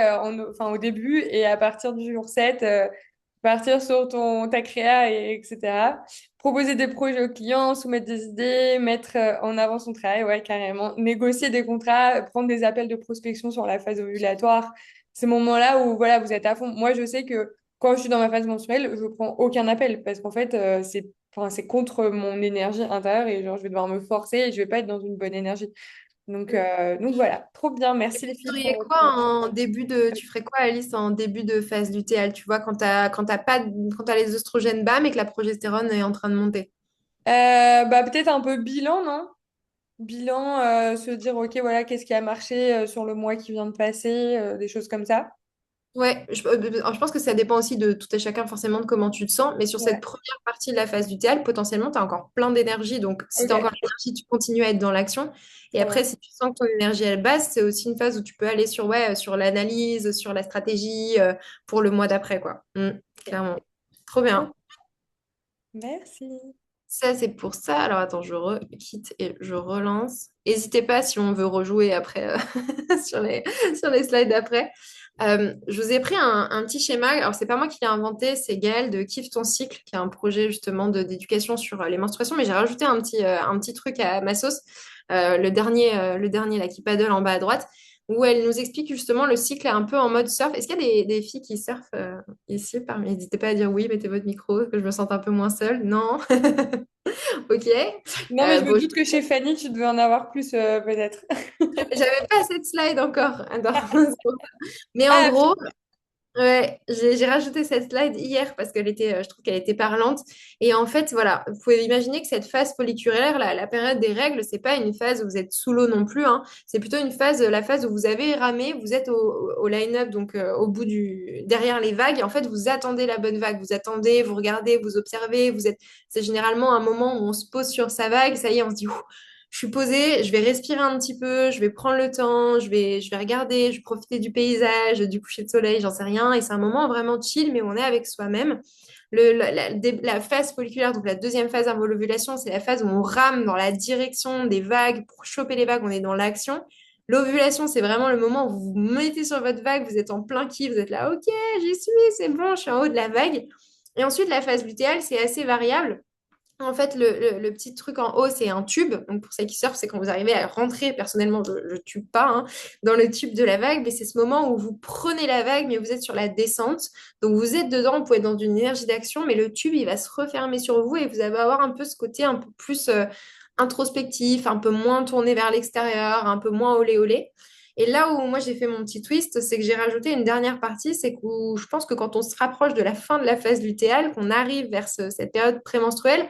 Speaker 1: enfin, au début et à partir du jour 7, partir sur ta créa, etc. Proposer des projets aux clients, soumettre des idées, mettre en avant son travail, ouais, carrément. Négocier des contrats, prendre des appels de prospection sur la phase ovulatoire. Ces moments-là où voilà, vous êtes à fond. Moi, je sais que quand je suis dans ma phase menstruelle, je prends aucun appel parce qu'en fait, c'est contre mon énergie intérieure et genre, je vais devoir me forcer et je vais pas être dans une bonne énergie. Donc voilà, trop bien. Merci les filles pour
Speaker 2: Ferais
Speaker 1: votre...
Speaker 2: quoi tu ferais quoi, Alice, en début de phase lutéale, tu vois, quand t'as les oestrogènes bas, mais que la progestérone est en train de monter?
Speaker 1: Bah, peut-être un peu bilan, non? Bilan, se dire, OK, voilà, qu'est-ce qui a marché sur le mois qui vient de passer, des choses comme ça.
Speaker 2: Ouais, je pense que ça dépend aussi de tout à chacun forcément de comment tu te sens, mais sur cette
Speaker 1: Ouais,
Speaker 2: première partie de la phase lutéale, potentiellement, tu as encore plein d'énergie, donc si tu as encore
Speaker 1: OK.
Speaker 2: l'énergie, tu continues à être dans l'action, et
Speaker 1: Trop bien.
Speaker 2: après, si tu sens que ton énergie, elle baisse, c'est aussi une phase où tu peux aller sur, ouais, sur l'analyse, sur la stratégie, pour le mois d'après, quoi.
Speaker 1: OK.
Speaker 2: Clairement. Trop bien.
Speaker 1: Trop- Merci.
Speaker 2: Ça, c'est pour ça. Alors, attends, je quitte et je relance. N'hésitez pas si on veut rejouer après sur sur les slides d'après. Je vous ai pris un petit schéma. Alors, c'est pas moi qui l'ai inventé, c'est Gaël de Kiffe ton cycle, qui a un projet justement d'éducation sur les menstruations. Mais j'ai rajouté un petit truc à ma sauce, le dernier là, qui paddle en bas à droite, où elle nous explique justement le cycle un peu en mode surf. Est-ce qu'il y a des filles qui surfent ici parmi? N'hésitez pas à dire oui, mettez votre micro, que je me sente un peu moins seule. Non? Ok.
Speaker 1: Non, mais je me
Speaker 2: Bon,
Speaker 1: doute que chez Fanny, tu devais en avoir plus, peut-être.
Speaker 2: j'avais pas cette slide encore. Attends. Mais en
Speaker 1: Ah,
Speaker 2: gros, ouais, j'ai rajouté cette slide hier parce qu'elle était, je trouve qu'elle était parlante. Et en fait, voilà, vous pouvez imaginer que cette phase folliculaire, la période des règles, c'est pas une phase où vous êtes sous l'eau non plus, hein. C'est plutôt une phase, la phase où vous avez ramé, vous êtes au line-up, donc au bout derrière les vagues. Et en fait, vous attendez la bonne vague. Vous attendez, vous regardez, vous observez. C'est généralement un moment où on se pose sur sa vague. Ça y est, on se dit, ouh, je suis posée, je vais respirer un petit peu, je vais prendre le temps, je vais regarder, je vais profiter du paysage, du coucher de soleil, j'en sais rien. Et c'est un moment vraiment chill, mais où on est avec soi-même. La phase folliculaire, donc la deuxième phase avant l'ovulation, c'est la phase où on rame dans la direction des vagues pour choper les vagues, on est dans l'action. L'ovulation, c'est vraiment le moment où vous vous mettez sur votre vague, vous êtes en plein kiff, vous êtes là, ok, j'y suis, c'est bon, je suis en haut de la vague. Et ensuite, la phase lutéale, c'est assez variable. En fait, le petit truc en haut, c'est un tube. Donc, pour celles qui surfent, c'est quand vous arrivez à rentrer, personnellement, je ne tube pas, hein, dans le tube de la vague. Mais c'est ce moment où vous prenez la vague, mais vous êtes sur la descente. Donc, vous êtes dedans, vous pouvez être dans une énergie d'action, mais le tube, il va se refermer sur vous et vous allez avoir un peu ce côté un peu plus introspectif, un peu moins tourné vers l'extérieur, un peu moins olé olé. Et là où moi j'ai fait mon petit twist, c'est que j'ai rajouté une dernière partie, c'est que je pense que quand on se rapproche de la fin de la phase lutéale, qu'on arrive vers cette période prémenstruelle,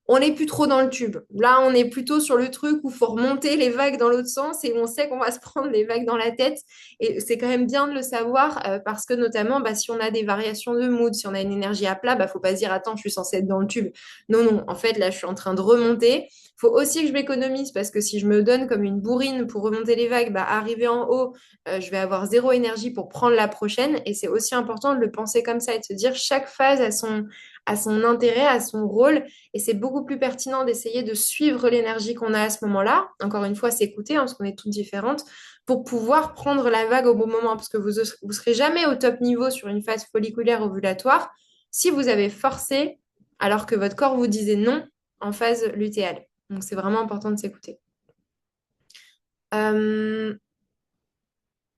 Speaker 2: on n'est plus trop dans le tube. Là, on est plutôt sur le truc où il faut remonter les vagues dans l'autre sens et on sait qu'on va se prendre les vagues dans la tête. Et c'est quand même bien de le savoir parce que notamment, bah, si on a des variations de mood, si on a une énergie à plat, bah, faut pas se dire, attends, je suis censée être dans le tube. Non, non, en fait, là, je suis en train de remonter. Il faut aussi que je m'économise parce que si je me donne comme une bourrine pour remonter les vagues, bah, arriver en haut, je vais avoir zéro énergie pour prendre la prochaine. Et c'est aussi important de le penser comme ça et de se dire, chaque phase a son intérêt, a son rôle. Et c'est beaucoup plus pertinent d'essayer de suivre l'énergie qu'on a à ce moment-là. Encore une fois, s'écouter, hein, parce qu'on est toutes différentes, pour pouvoir prendre la vague au bon moment. Parce que vous serez jamais au top niveau sur une phase folliculaire ovulatoire si vous avez forcé alors que votre corps vous disait non en phase lutéale. Donc c'est vraiment important de s'écouter. Euh,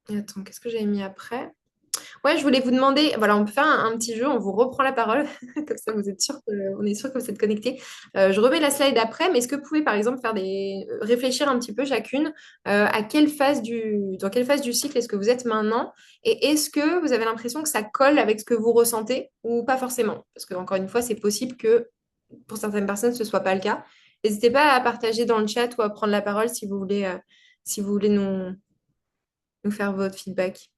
Speaker 2: Attends, qu'est-ce que j'avais mis après? Ouais, je voulais vous demander, voilà, on peut faire un petit jeu, on vous reprend la parole, comme ça vous êtes sûr on est sûr que vous êtes connectés. Je remets la slide après, mais est-ce que vous pouvez par exemple réfléchir un petit peu chacune à dans quelle phase du cycle est-ce que vous êtes maintenant et est-ce que vous avez l'impression que ça colle avec ce que vous ressentez ou pas forcément? Parce que encore une fois, c'est possible que pour certaines personnes, ce ne soit pas le cas. N'hésitez pas à partager dans le chat ou à prendre la parole si vous voulez nous. nous faire votre feedback.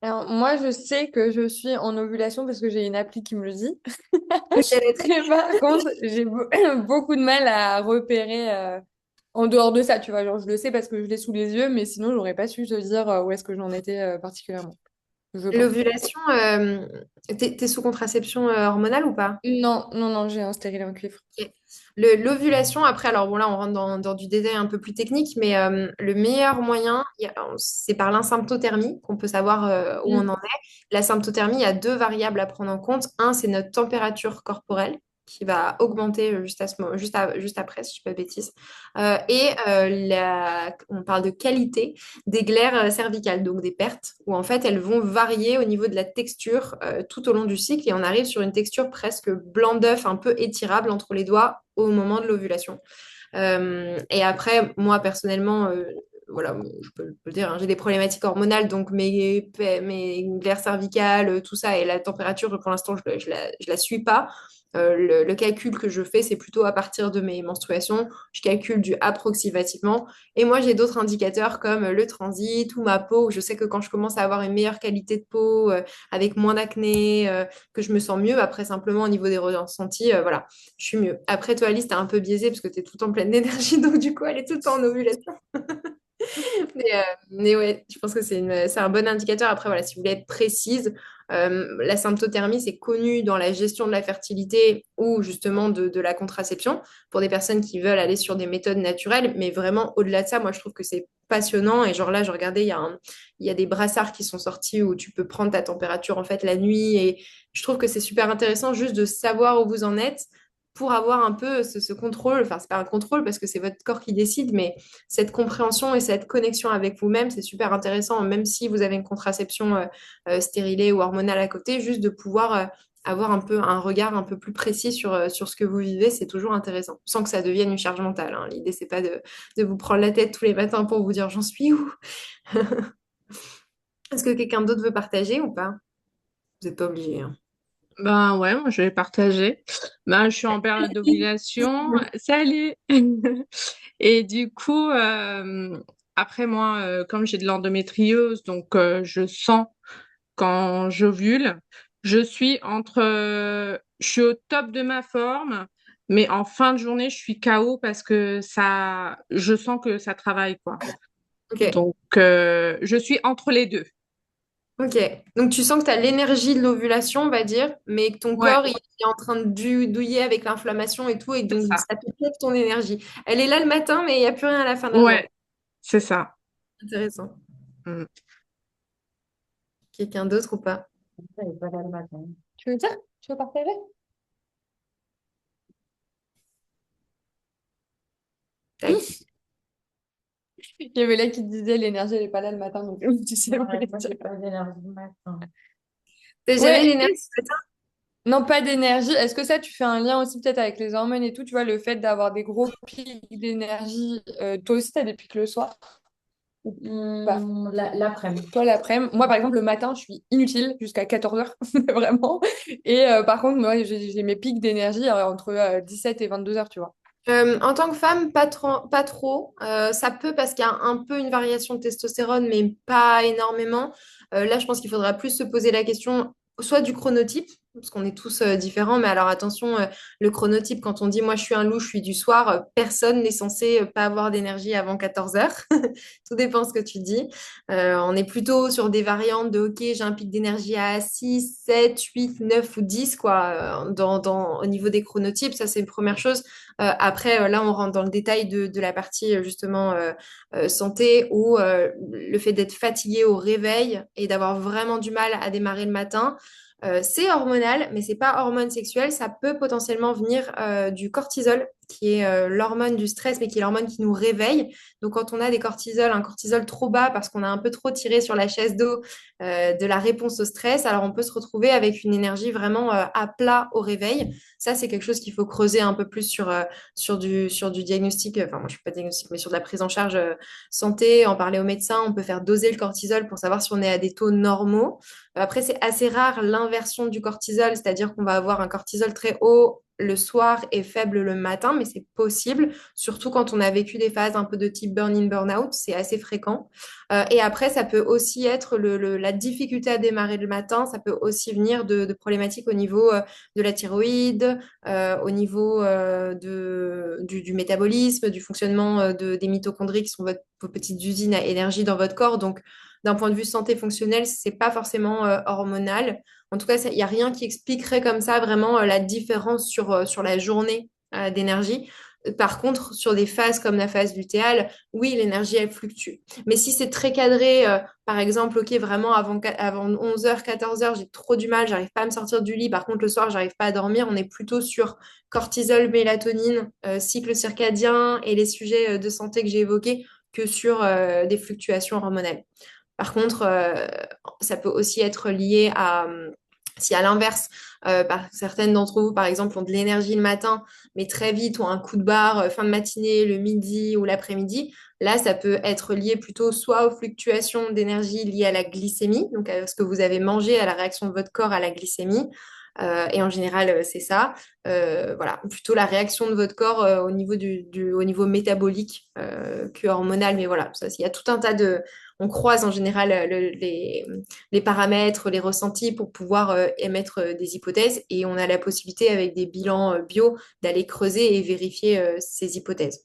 Speaker 1: Alors, moi, je sais que je suis en ovulation parce que j'ai une appli qui me le dit.
Speaker 2: Ok, lettre.
Speaker 1: Mais par contre, beaucoup de mal à repérer en dehors de ça, tu vois. Genre, je le sais parce que je l'ai sous les yeux, mais sinon, j'aurais pas su te dire où est-ce que j'en étais particulièrement, je pense.
Speaker 2: L'ovulation, t'es sous contraception hormonale ou pas?
Speaker 1: Non, non, non, j'ai un stérilet en cuivre.
Speaker 2: Ok. L'ovulation, après, alors bon là, on rentre dans du détail un peu plus technique, mais le meilleur moyen, c'est par l'insymptothermie qu'on peut savoir où on
Speaker 1: Mm.
Speaker 2: en est. La symptothermie, il y a deux variables à prendre en compte. Un, c'est notre température corporelle qui va augmenter juste après, si je ne dis pas de bêtises. On parle de qualité des glaires cervicales, donc des pertes, où en fait, elles vont varier au niveau de la texture tout au long du cycle et on arrive sur une texture presque blanc d'œuf, un peu étirable entre les doigts au moment de l'ovulation. Et après, moi personnellement, voilà, je peux le dire, hein, j'ai des problématiques hormonales, donc mes glaires cervicales, tout ça, et la température, pour l'instant, je la suis pas. Le calcul que je fais, c'est plutôt à partir de mes menstruations. Je calcule du approximativement. Et moi, j'ai d'autres indicateurs comme le transit ou ma peau, où je sais que quand je commence à avoir une meilleure qualité de peau, avec moins d'acné, que je me sens mieux, après simplement au niveau des ressentis, voilà, je suis mieux. Après, toi, Alice, t'es un peu biaisée parce que t'es tout le temps pleine d'énergie, donc du coup, elle est tout le temps en ovulation. Mais ouais, je pense que c'est un bon indicateur. Après, voilà, si vous voulez être précise, la symptothermie, c'est connu dans la gestion de la fertilité ou justement de la contraception pour des personnes qui veulent aller sur des méthodes naturelles. Mais vraiment, au-delà de ça, moi, je trouve que c'est passionnant. Et genre là, je regardais, il y a des brassards qui sont sortis où tu peux prendre ta température en fait la nuit. Et je trouve que c'est super intéressant juste de savoir où vous en êtes pour avoir un peu ce contrôle. Enfin, c'est pas un contrôle parce que c'est votre corps qui décide, mais cette compréhension et cette connexion avec vous-même, c'est super intéressant, même si vous avez une contraception stérilée ou hormonale à côté, juste de pouvoir avoir un peu un regard un peu plus précis sur ce que vous vivez, c'est toujours intéressant, sans que ça devienne une charge mentale, hein. L'idée, c'est pas de vous prendre la tête tous les matins pour vous dire j'en suis où. Est-ce que quelqu'un d'autre veut partager ou pas? Vous n'êtes pas obligé, hein.
Speaker 3: Ben ouais, moi je vais partager. Ben je suis en période d'ovulation. Salut! Et du coup, après moi, comme j'ai de l'endométriose, donc je sens quand j'ovule, je suis au top de ma forme, mais en fin de journée, je suis KO parce que je sens que ça travaille, quoi.
Speaker 2: Ok,
Speaker 3: Donc, je suis entre les deux.
Speaker 2: ok. Donc tu sens que tu as l'énergie de l'ovulation, on va dire, mais que ton
Speaker 3: Ouais,
Speaker 2: corps, il est en train de douiller avec l'inflammation et tout, et
Speaker 3: c'est
Speaker 2: donc
Speaker 3: ça.
Speaker 2: ça te pique ton énergie. Elle est là le matin, mais il n'y a plus rien à la fin de la journée.
Speaker 3: Ouais, c'est ça.
Speaker 2: Intéressant.
Speaker 3: Mm.
Speaker 2: Quelqu'un d'autre ou pas?
Speaker 1: Tu veux dire? Tu veux partager?
Speaker 2: Tac.
Speaker 1: Il y avait là qui disait l'énergie, elle est pas là le matin, donc tu sais. Ouais,
Speaker 2: T'as jamais
Speaker 1: ouais,
Speaker 2: l'énergie ce matin?
Speaker 1: non, pas d'énergie. Est-ce que ça, tu fais un lien aussi peut-être avec les hormones et tout, tu vois, le fait d'avoir des gros pics d'énergie, toi aussi, t'as des pics le soir? Bah, l'après-midi. Toi, l'après-midi. Moi, par exemple, le matin, je suis inutile jusqu'à 14h, vraiment. Et par contre, moi, j'ai mes pics d'énergie entre 17 et 22h, tu vois.
Speaker 2: En tant que femme, pas trop, pas trop. Ça peut parce qu'il y a un peu une variation de testostérone, mais pas énormément. Là, je pense qu'il faudra plus se poser la question soit du chronotype, parce qu'on est tous différents, mais alors attention, le chronotype, quand on dit moi je suis un loup, je suis du soir, personne n'est censé pas avoir d'énergie avant 14 heures. Tout dépend ce que tu dis. On est plutôt sur des variantes de OK, j'ai un pic d'énergie à 6, 7, 8, 9 ou 10, quoi, au niveau des chronotypes. Ça, c'est une première chose. Après, là, on rentre dans le détail de la partie justement santé où le fait d'être fatigué au réveil et d'avoir vraiment du mal à démarrer le matin, c'est hormonal, mais c'est pas hormone sexuelle. Ça peut potentiellement venir du cortisol, qui est l'hormone du stress, mais qui est l'hormone qui nous réveille. Donc, quand on a un cortisol trop bas parce qu'on a un peu trop tiré sur la chaise d'eau de la réponse au stress, alors on peut se retrouver avec une énergie vraiment à plat au réveil. Ça, c'est quelque chose qu'il faut creuser un peu plus sur du diagnostic. Enfin, moi, je ne suis pas diagnostic, mais sur de la prise en charge santé, en parler au médecin. On peut faire doser le cortisol pour savoir si on est à des taux normaux. Après, c'est assez rare l'inversion du cortisol, c'est-à-dire qu'on va avoir un cortisol très haut le soir et faible le matin, mais c'est possible, surtout quand on a vécu des phases un peu de type burn-in, burn-out, c'est assez fréquent. Et après, ça peut aussi être la difficulté à démarrer le matin, ça peut aussi venir de problématiques au niveau de la thyroïde, au niveau du métabolisme, du fonctionnement des mitochondries qui sont vos petites usines à énergie dans votre corps. Donc, d'un point de vue santé fonctionnelle, c'est pas forcément hormonal. En tout cas, il n'y a rien qui expliquerait comme ça vraiment la différence sur la journée d'énergie. Par contre, sur des phases comme la phase lutéale, oui, l'énergie, elle fluctue. Mais si c'est très cadré, par exemple, ok, vraiment avant 11h, 14h, j'ai trop du mal, j'arrive pas à me sortir du lit. Par contre, le soir, j'arrive pas à dormir. On est plutôt sur cortisol, mélatonine, cycle circadien et les sujets de santé que j'ai évoqués que sur des fluctuations hormonales. Par contre, ça peut aussi être lié à, si à l'inverse, certaines d'entre vous, par exemple, ont de l'énergie le matin, mais très vite ont un coup de barre fin de matinée, le midi ou l'après-midi, là, ça peut être lié plutôt soit aux fluctuations d'énergie liées à la glycémie, donc à ce que vous avez mangé, à la réaction de votre corps à la glycémie. Et en général, c'est ça. Voilà, plutôt la réaction de votre corps au niveau au niveau métabolique que hormonal. Mais voilà, ça, il y a tout un tas de, on croise en général les paramètres, les ressentis pour pouvoir émettre des hypothèses et on a la possibilité avec des bilans bio d'aller creuser et vérifier ces hypothèses.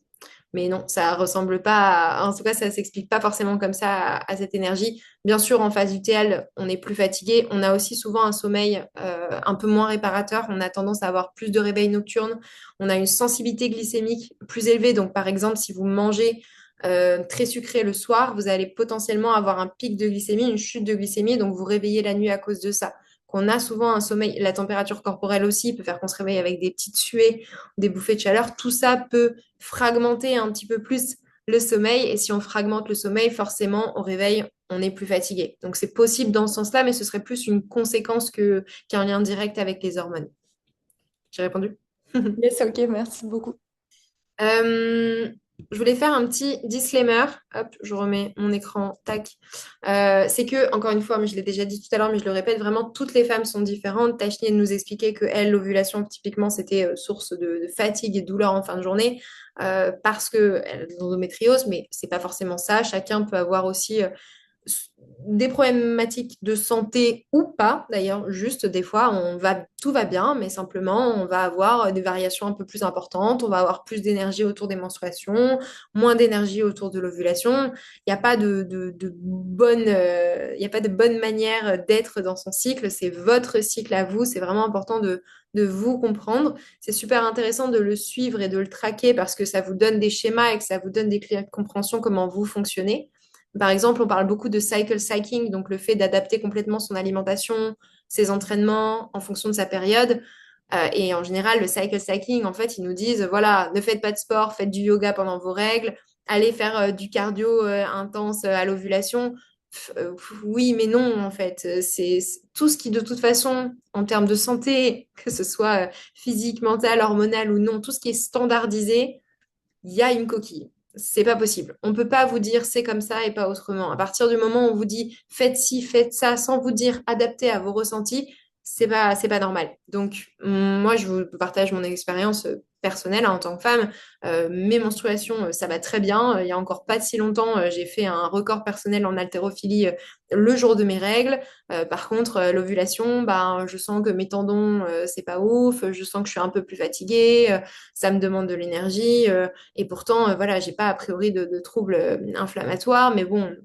Speaker 2: Mais non, ça ressemble pas en tout cas, ça s'explique pas forcément comme ça à cette énergie. Bien sûr, en phase lutéale, on est plus fatigué. On a aussi souvent un sommeil un peu moins réparateur. On a tendance à avoir plus de réveils nocturnes. On a une sensibilité glycémique plus élevée. Donc, par exemple, si vous mangez très sucré le soir, vous allez potentiellement avoir un pic de glycémie, une chute de glycémie, donc vous réveillez la nuit à cause de ça. Qu'on a souvent un sommeil, la température corporelle aussi peut faire qu'on se réveille avec des petites suées, des bouffées de chaleur. Tout ça peut fragmenter un petit peu plus le sommeil. Et si on fragmente le sommeil, forcément, au réveil, on est plus fatigué. Donc c'est possible dans ce sens-là, mais ce serait plus une conséquence qu'un lien direct avec les hormones. J'ai répondu?
Speaker 1: Yes, ok, merci beaucoup.
Speaker 2: Euh, je voulais faire un petit disclaimer. Hop, je remets mon écran. Tac. C'est que, encore une fois, mais je l'ai déjà dit tout à l'heure, mais je le répète, vraiment, toutes les femmes sont différentes. Tachni nous expliquait que elle, l'ovulation, typiquement, c'était source de fatigue et de douleur en fin de journée parce que elle a de l'endométriose, mais c'est pas forcément ça. Chacun peut avoir aussi des problématiques de santé ou pas, d'ailleurs, juste des fois, tout va bien, mais simplement, on va avoir des variations un peu plus importantes, on va avoir plus d'énergie autour des menstruations, moins d'énergie autour de l'ovulation. Il n'y a pas de bonne, il y a pas de bonne manière d'être dans son cycle, c'est votre cycle à vous, c'est vraiment important de vous comprendre. C'est super intéressant de le suivre et de le traquer parce que ça vous donne des schémas et que ça vous donne des clés de compréhension comment vous fonctionnez. Par exemple, on parle beaucoup de cycle cycling, donc le fait d'adapter complètement son alimentation, ses entraînements en fonction de sa période. Et en général, le cycle cycling, en fait, ils nous disent, voilà, ne faites pas de sport, faites du yoga pendant vos règles, allez faire du cardio intense à l'ovulation. Oui, mais non, en fait. C'est tout ce qui, de toute façon, en termes de santé, que ce soit physique, mentale, hormonale ou non, tout ce qui est standardisé, il y a une coquille. C'est pas possible. On peut pas vous dire c'est comme ça et pas autrement. À partir du moment où on vous dit faites ci, faites ça, sans vous dire adapté à vos ressentis, c'est pas normal. Donc moi je vous partage mon expérience personnelle hein, en tant que femme. Mes menstruations, ça va très bien. Il y a encore pas si longtemps, j'ai fait un record personnel en haltérophilie le jour de mes règles. Par contre, l'ovulation, bah, je sens que mes tendons, c'est pas ouf. Je sens que je suis un peu plus fatiguée. Ça me demande de l'énergie. Et pourtant, voilà, j'ai pas a priori de troubles inflammatoires, mais bon,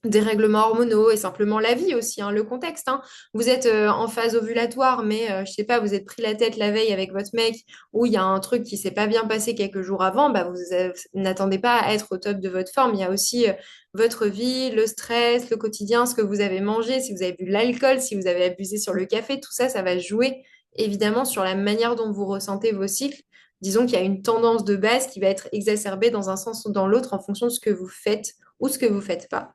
Speaker 2: dérèglements hormonaux et simplement la vie aussi, hein, le contexte. Hein. Vous êtes en phase ovulatoire, mais je sais pas, vous êtes pris la tête la veille avec votre mec, ou il y a un truc qui s'est pas bien passé quelques jours avant, bah n'attendez pas à être au top de votre forme. Il y a aussi votre vie, le stress, le quotidien, ce que vous avez mangé, si vous avez bu de l'alcool, si vous avez abusé sur le café, tout ça, ça va jouer évidemment sur la manière dont vous ressentez vos cycles. Disons qu'il y a une tendance de base qui va être exacerbée dans un sens ou dans l'autre en fonction de ce que vous faites ou ce que vous faites pas.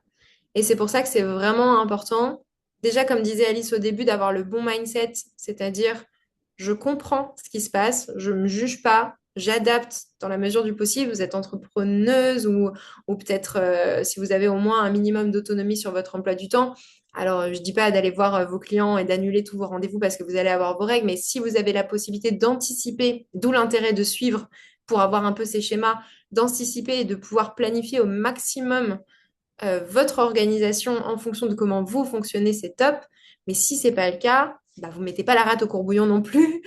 Speaker 2: Et c'est pour ça que c'est vraiment important, déjà comme disait Alice au début, d'avoir le bon mindset, c'est-à-dire je comprends ce qui se passe, je ne me juge pas, j'adapte dans la mesure du possible. Vous êtes entrepreneuse ou peut-être si vous avez au moins un minimum d'autonomie sur votre emploi du temps, Alors, je dis pas d'aller voir vos clients et d'annuler tous vos rendez-vous parce que vous allez avoir vos règles, mais si vous avez la possibilité d'anticiper, d'où l'intérêt de suivre pour avoir un peu ces schémas, d'anticiper et de pouvoir planifier au maximum votre organisation en fonction de comment vous fonctionnez, c'est top. Mais si c'est pas le cas, bah, vous mettez pas la rate au courbouillon non plus.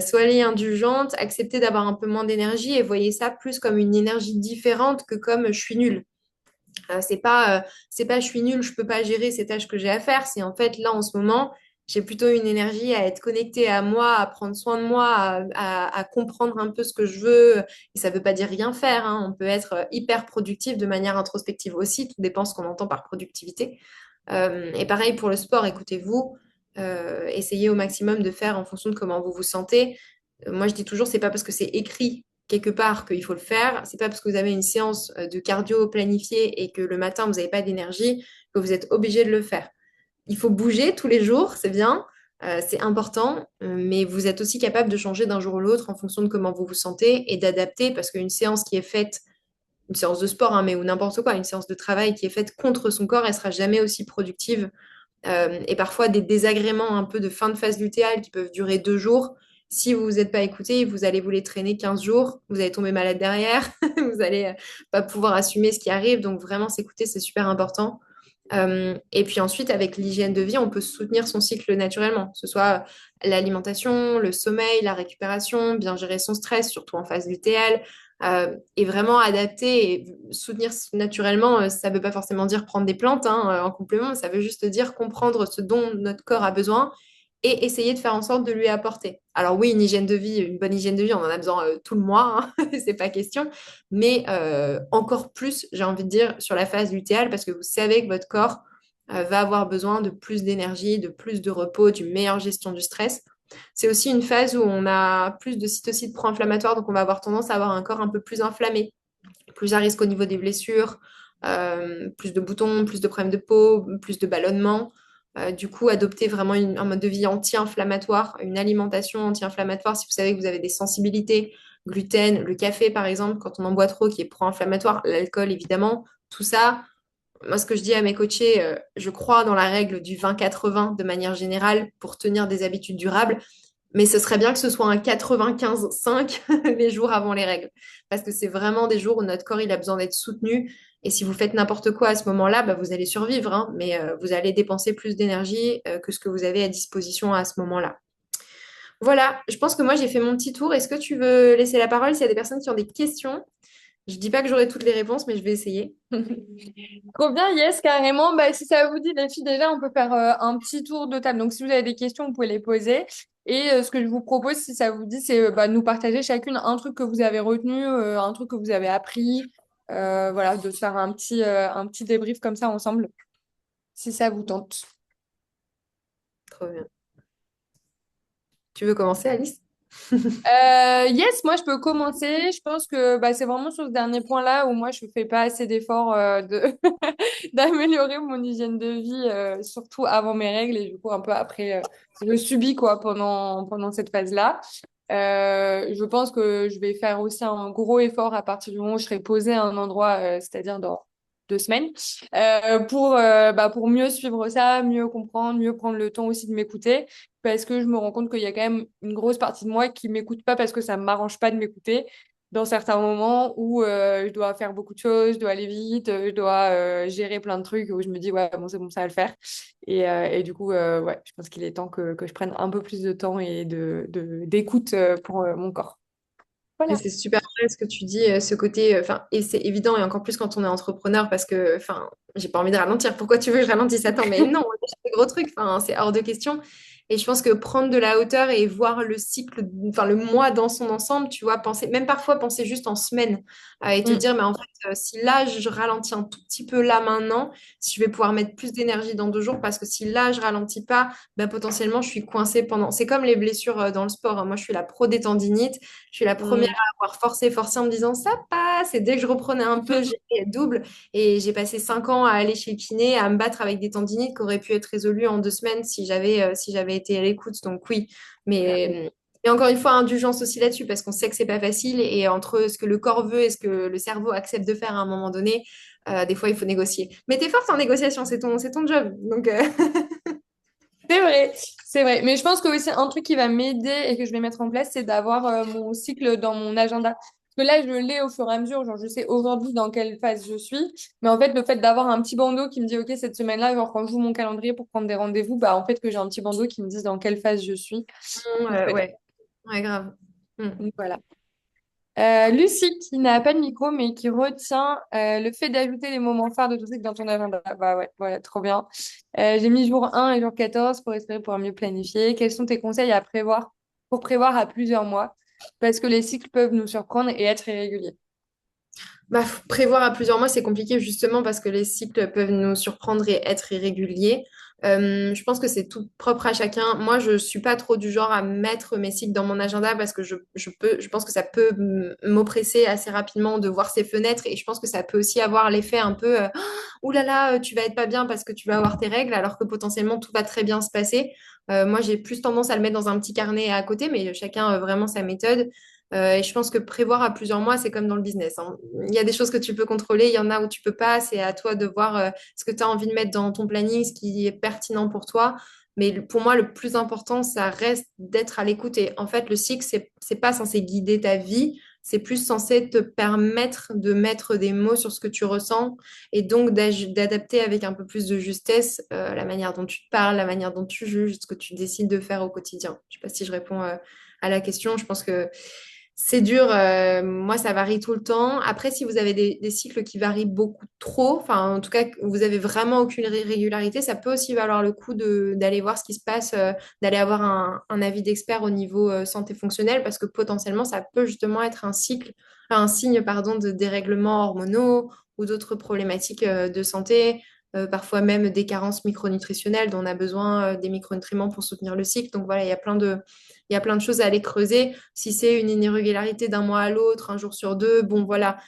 Speaker 2: Soyez indulgente, acceptez d'avoir un peu moins d'énergie et voyez ça plus comme une énergie différente que comme je suis nulle. C'est pas je suis nulle, je peux pas gérer ces tâches que j'ai à faire. C'est en fait là en ce moment, j'ai plutôt une énergie à être connectée à moi, à prendre soin de moi, à comprendre un peu ce que je veux. Et ça veut pas dire rien faire, hein. On peut être hyper productif de manière introspective aussi. Tout dépend ce qu'on entend par productivité. Et pareil pour le sport, écoutez-vous, essayez au maximum de faire en fonction de comment vous vous sentez. Moi, je dis toujours, c'est pas parce que c'est écrit quelque part qu'il faut le faire. C'est pas parce que vous avez une séance de cardio planifiée et que le matin vous n'avez pas d'énergie que vous êtes obligé de le faire. Il faut bouger tous les jours, c'est bien, c'est important, mais vous êtes aussi capable de changer d'un jour à l'autre en fonction de comment vous vous sentez et d'adapter parce qu'une séance qui est faite, une séance de sport, hein, mais ou n'importe quoi, une séance de travail qui est faite contre son corps, elle sera jamais aussi productive et parfois des désagréments un peu de fin de phase lutéale qui peuvent durer 2 jours. Si vous vous êtes pas écouté, vous allez vous les traîner 15 jours, vous allez tomber malade derrière, vous allez pas pouvoir assumer ce qui arrive. Donc vraiment, s'écouter, c'est super important. Et puis ensuite, avec l'hygiène de vie, on peut soutenir son cycle naturellement, que ce soit l'alimentation, le sommeil, la récupération, bien gérer son stress, surtout en phase lutéale, et vraiment adapter et soutenir naturellement. Ça ne veut pas forcément dire prendre des plantes hein, en complément, ça veut juste dire comprendre ce dont notre corps a besoin et essayer de faire en sorte de lui apporter. Alors oui, une hygiène de vie, une bonne hygiène de vie, on en a besoin tout le mois, hein, c'est pas question, mais encore plus, j'ai envie de dire, sur la phase lutéale, parce que vous savez que votre corps va avoir besoin de plus d'énergie, de plus de repos, d'une meilleure gestion du stress. C'est aussi une phase où on a plus de cytocytes pro-inflammatoires, donc on va avoir tendance à avoir un corps un peu plus inflammé, plus à risque au niveau des blessures, plus de boutons, plus de problèmes de peau, plus de ballonnements. Du coup, adopter vraiment un mode de vie anti-inflammatoire, une alimentation anti-inflammatoire si vous savez que vous avez des sensibilités, gluten, le café par exemple, quand on en boit trop, qui est pro-inflammatoire, l'alcool évidemment, tout ça. Moi, ce que je dis à mes coachés, je crois dans la règle du 20-80 de manière générale pour tenir des habitudes durables. Mais ce serait bien que ce soit un 95-5 les jours avant les règles. Parce que c'est vraiment des jours où notre corps il a besoin d'être soutenu. Et si vous faites n'importe quoi à ce moment-là, bah, vous allez survivre, hein, mais vous allez dépenser plus d'énergie que ce que vous avez à disposition à ce moment-là. Voilà, je pense que moi j'ai fait mon petit tour. Est-ce que tu veux laisser la parole s'il y a des personnes qui ont des questions? Je dis pas que j'aurai toutes les réponses, mais je vais essayer.
Speaker 1: Trop bien, yes, carrément. Bah, si ça vous dit, les filles, déjà, on peut faire un petit tour de table. Donc, si vous avez des questions, vous pouvez les poser. Et ce que je vous propose, si ça vous dit, c'est bah, de nous partager chacune un truc que vous avez retenu, un truc que vous avez appris. Voilà, de se faire un petit débrief comme ça ensemble, si ça vous tente.
Speaker 2: Trop bien. Tu veux commencer, Alice?
Speaker 1: Yes, moi je peux commencer. Je pense que bah, c'est vraiment sur ce dernier point-là où moi je fais pas assez d'efforts d'améliorer mon hygiène de vie, surtout avant mes règles et du coup un peu après, je subis quoi pendant cette phase-là. Je pense que je vais faire aussi un gros effort à partir du moment où je serai posée à un endroit, c'est-à-dire dans 2 semaines, pour mieux suivre ça, mieux comprendre, mieux prendre le temps aussi de m'écouter parce que je me rends compte qu'il y a quand même une grosse partie de moi qui m'écoute pas parce que ça m'arrange pas de m'écouter dans certains moments où je dois faire beaucoup de choses, je dois aller vite, je dois gérer plein de trucs où je me dis ouais bon c'est bon ça va le faire et du coup ouais je pense qu'il est temps que je prenne un peu plus de temps et d'écoute pour mon corps.
Speaker 2: Mais
Speaker 1: Voilà.
Speaker 2: c'est super vrai ce que tu dis, ce côté, enfin, et c'est évident, et encore plus quand on est entrepreneur, parce que, enfin, j'ai pas envie de ralentir. Pourquoi tu veux que je ralentisse? Attends, mais non, c'est des gros trucs, enfin, c'est hors de question. Et je pense que prendre de la hauteur et voir le cycle, enfin, le mois dans son ensemble, tu vois, penser, même parfois penser juste en semaine, et te
Speaker 1: Mm.
Speaker 2: dire, mais en fait, si là, je ralentis un tout petit peu là maintenant, si je vais pouvoir mettre plus d'énergie dans 2 jours, parce que si là, je ralentis pas, ben, potentiellement, je suis coincée pendant. C'est comme les blessures dans le sport, hein. Moi, je suis la pro des tendinites. Je suis la première
Speaker 1: Mm.
Speaker 2: avoir forcé en me disant ça passe. Et dès que je reprenais un peu, j'ai fait double. Et j'ai passé 5 ans à aller chez le kiné, à me battre avec des tendinites qui auraient pu être résolues en 2 semaines si j'avais été à l'écoute. Donc oui, mais Et encore une fois, indulgence aussi là-dessus, parce qu'on sait que c'est pas facile. Et entre ce que le corps veut et ce que le cerveau accepte de faire à un moment donné, des fois, il faut négocier. Mais t'es forte en négociation, c'est ton job. Donc,
Speaker 1: C'est vrai, c'est vrai. Mais je pense que oui, c'est un truc qui va m'aider et que je vais mettre en place, c'est d'avoir mon cycle dans mon agenda. Parce que là, je l'ai au fur et à mesure. Genre, je sais aujourd'hui dans quelle phase je suis. Mais en fait, le fait d'avoir un petit bandeau qui me dit, OK, cette semaine-là, genre, quand je joue mon calendrier pour prendre des rendez-vous, bah, en fait, que j'ai un petit bandeau qui me dise dans quelle phase je suis. C'est chouette.
Speaker 2: ouais, ouais, grave. Mm.
Speaker 1: Donc, voilà. Lucie, qui n'a pas de micro, mais qui retient le fait d'ajouter les moments phares de ton cycle dans ton agenda. Bah ouais, voilà, trop bien. J'ai mis jour 1 et jour 14 pour espérer pouvoir mieux planifier. Quels sont tes conseils à prévoir pour prévoir à plusieurs mois? Parce que les cycles peuvent nous surprendre et être irréguliers.
Speaker 2: Bah, prévoir à plusieurs mois, c'est compliqué justement parce que les cycles peuvent nous surprendre et être irréguliers. Je pense que c'est tout propre à chacun. Moi, je suis pas trop du genre à mettre mes cycles dans mon agenda parce que je pense que ça peut m'oppresser assez rapidement de voir ces fenêtres et je pense que ça peut aussi avoir l'effet un peu ouh là là, tu vas être pas bien parce que tu vas avoir tes règles alors que potentiellement tout va très bien se passer. Moi, j'ai plus tendance à le mettre dans un petit carnet à côté, mais chacun vraiment sa méthode. Et je pense que prévoir à plusieurs mois, c'est comme dans le business, hein. Il y a des choses que tu peux contrôler, il y en a où tu peux pas. C'est à toi de voir ce que tu as envie de mettre dans ton planning, ce qui est pertinent pour toi. Mais pour moi, le plus important, ça reste d'être à l'écoute. Et en fait, le cycle, c'est pas censé guider ta vie, c'est plus censé te permettre de mettre des mots sur ce que tu ressens et donc d'adapter avec un peu plus de justesse la manière dont tu te parles, la manière dont tu juges, ce que tu décides de faire au quotidien. Je sais pas si je réponds à la question. Je pense que c'est dur, moi ça varie tout le temps. Après, si vous avez des cycles qui varient beaucoup trop, enfin en tout cas que vous avez vraiment aucune régularité, ça peut aussi valoir le coup d'aller voir ce qui se passe, d'aller avoir un avis d'expert au niveau santé fonctionnelle, parce que potentiellement ça peut justement être un signe pardon, de dérèglements hormonaux ou d'autres problématiques de santé, parfois même des carences micronutritionnelles dont on a besoin des micronutriments pour soutenir le cycle. Donc voilà, il y a plein de choses à aller creuser. Si c'est une irrégularité d'un mois à l'autre, un jour sur deux, bon voilà.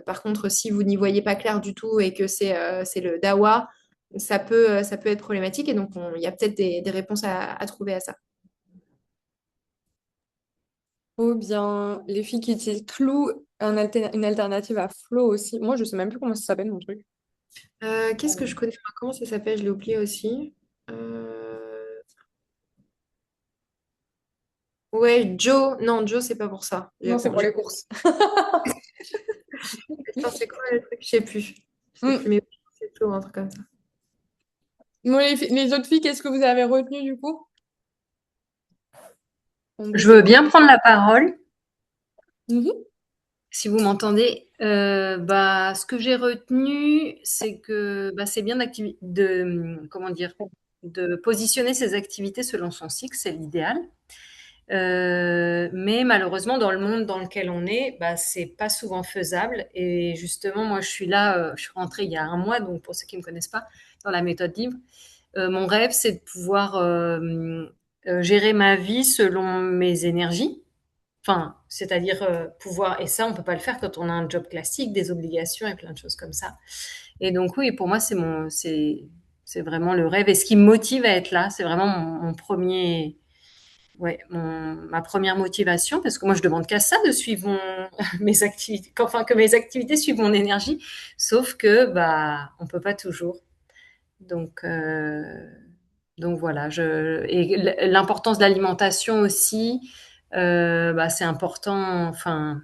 Speaker 2: Par contre, si vous n'y voyez pas clair du tout et que c'est le dawa, ça peut être problématique. Et donc, il y a peut-être des réponses à trouver à ça.
Speaker 1: Ou bien les filles qui utilisent Clou, une alternative à Flow aussi. Moi, je sais même plus comment ça s'appelle mon truc.
Speaker 2: Qu'est-ce que je connais? Comment ça s'appelle? Je l'ai oublié aussi. Ouais, Joe. Non, Joe, c'est pas pour ça.
Speaker 1: Non, c'est pour les courses.
Speaker 2: Attends, c'est quoi le truc? Je sais plus. Je sais plus,
Speaker 1: Mm.
Speaker 2: mais c'est Joe, un truc comme ça.
Speaker 1: Bon, les autres filles, qu'est-ce que vous avez retenu du coup? On
Speaker 4: Je
Speaker 1: disait
Speaker 4: veux
Speaker 1: quoi?
Speaker 4: bien prendre la parole,
Speaker 1: Mhm.
Speaker 4: si vous m'entendez. Ce que j'ai retenu, c'est que c'est bien comment dire, de positionner ses activités selon son cycle, c'est l'idéal. Mais malheureusement, dans le monde dans lequel on est, c'est pas souvent faisable. Et justement, moi, je suis là, je suis rentrée il y a un mois, donc pour ceux qui me connaissent pas, dans la méthode libre. Mon rêve, c'est de pouvoir gérer ma vie selon mes énergies. Enfin, c'est-à-dire pouvoir, et ça, on peut pas le faire quand on a un job classique, des obligations et plein de choses comme ça. Et donc oui, pour moi, c'est vraiment le rêve. Et ce qui me motive à être là, c'est vraiment mon premier, ouais, ma première motivation, parce que moi, je demande qu'à ça, de suivre mes activités, enfin, que mes activités suivent mon énergie. Sauf que, on peut pas toujours. Donc, euh, donc voilà, et l'importance de l'alimentation aussi, c'est important. Enfin,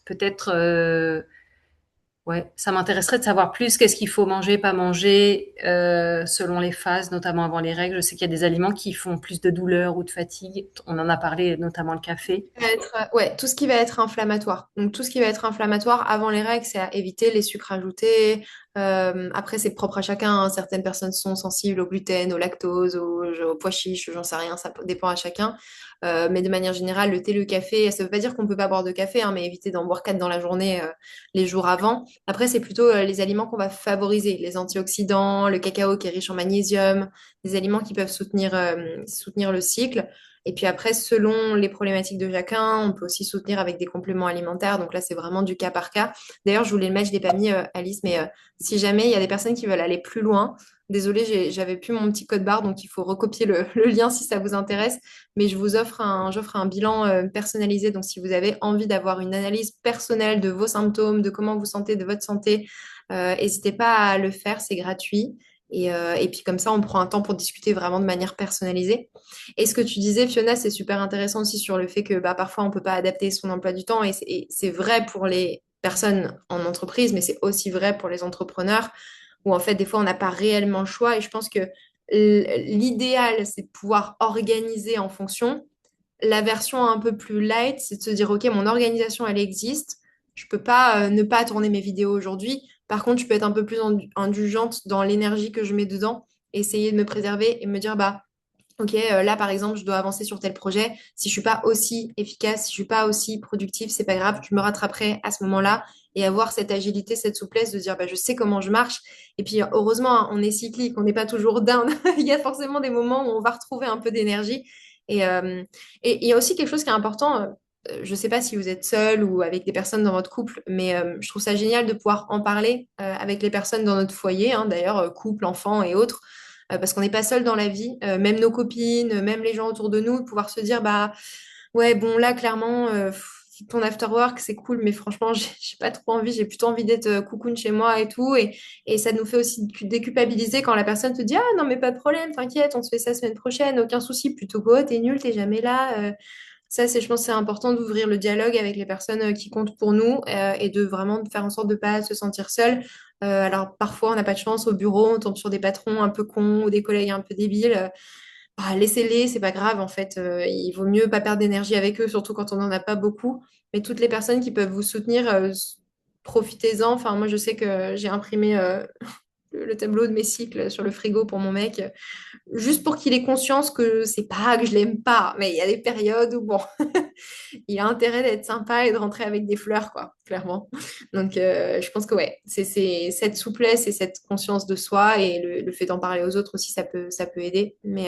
Speaker 4: peut-être, ouais, ça m'intéresserait de savoir plus qu'est-ce qu'il faut manger, pas manger, selon les phases, notamment avant les règles. Je sais qu'il y a des aliments qui font plus de douleur ou de fatigue. On en a parlé, notamment le café.
Speaker 2: Ouais, tout ce qui va être inflammatoire. Donc, tout ce qui va être inflammatoire avant les règles, c'est à éviter les sucres ajoutés. Après, c'est propre à chacun, hein. Certaines personnes sont sensibles au gluten, au lactose, au pois chiches, j'en sais rien, ça dépend à chacun. Mais de manière générale, le thé, le café, ça veut pas dire qu'on peut pas boire de café, hein, mais éviter d'en boire 4 dans la journée les jours avant. Après, c'est plutôt les aliments qu'on va favoriser, les antioxydants, le cacao qui est riche en magnésium, des aliments qui peuvent soutenir le cycle. Et puis après, selon les problématiques de chacun, on peut aussi soutenir avec des compléments alimentaires. Donc là, c'est vraiment du cas par cas. D'ailleurs, je voulais le mettre, je l'ai pas mis, Alice, mais si jamais il y a des personnes qui veulent aller plus loin, Désolée, j'avais plus mon petit code barre, donc il faut recopier le lien si ça vous intéresse. Mais j'offre un bilan personnalisé. Donc, si vous avez envie d'avoir une analyse personnelle de vos symptômes, de comment vous sentez, de votre santé, n'hésitez pas à le faire, c'est gratuit. Et puis comme ça, on prend un temps pour discuter vraiment de manière personnalisée. Et ce que tu disais, Fiona, c'est super intéressant aussi sur le fait que bah, parfois on ne peut pas adapter son emploi du temps. Et c'est vrai pour les personnes en entreprise, mais c'est aussi vrai pour les entrepreneurs, où en fait, des fois, on n'a pas réellement le choix. Et je pense que l'idéal, c'est de pouvoir organiser en fonction. La version un peu plus light, c'est de se dire, OK, mon organisation, elle existe. Je peux pas ne pas tourner mes vidéos aujourd'hui. Par contre, je peux être un peu plus indulgente dans l'énergie que je mets dedans, essayer de me préserver et me dire, bah, OK, là, par exemple, je dois avancer sur tel projet. Si je suis pas aussi efficace, si je suis pas aussi productive, c'est pas grave, je me rattraperai à ce moment-là et avoir cette agilité, cette souplesse de dire, bah, je sais comment je marche. Et puis, heureusement, hein, on est cyclique, on n'est pas toujours down. Il y a forcément des moments où on va retrouver un peu d'énergie. Et, euh, et il y a aussi quelque chose qui est important. Je sais pas si vous êtes seul ou avec des personnes dans votre couple, mais je trouve ça génial de pouvoir en parler avec les personnes dans notre foyer, hein, d'ailleurs, couple, enfants et autres parce qu'on n'est pas seul dans la vie, même nos copines, même les gens autour de nous, de pouvoir se dire, bah ouais, bon là, clairement, ton after work, c'est cool, mais franchement, j'ai pas trop envie, j'ai plutôt envie d'être cocoon chez moi et tout. Et ça nous fait aussi déculpabiliser quand la personne te dit, ah non, mais pas de problème, t'inquiète, on se fait ça semaine prochaine, aucun souci, plutôt que, oh, t'es nul, t'es jamais là. Ça, je pense, que c'est important d'ouvrir le dialogue avec les personnes qui comptent pour nous et de vraiment faire en sorte de ne pas se sentir seul. Alors, parfois, on n'a pas de chance au bureau, on tombe sur des patrons un peu cons ou des collègues un peu débiles. Bah, laissez-les, c'est pas grave, en fait. Il vaut mieux pas perdre d'énergie avec eux, surtout quand on n'en a pas beaucoup. Mais toutes les personnes qui peuvent vous soutenir, profitez-en. Enfin, moi, je sais que j'ai imprimé le tableau de mes cycles sur le frigo pour mon mec juste pour qu'il ait conscience que c'est pas que je l'aime pas, mais il y a des périodes où bon, il a intérêt d'être sympa et de rentrer avec des fleurs, quoi, clairement. Donc, je pense que ouais, c'est cette souplesse et cette conscience de soi et le fait d'en parler aux autres aussi, ça peut aider. Mais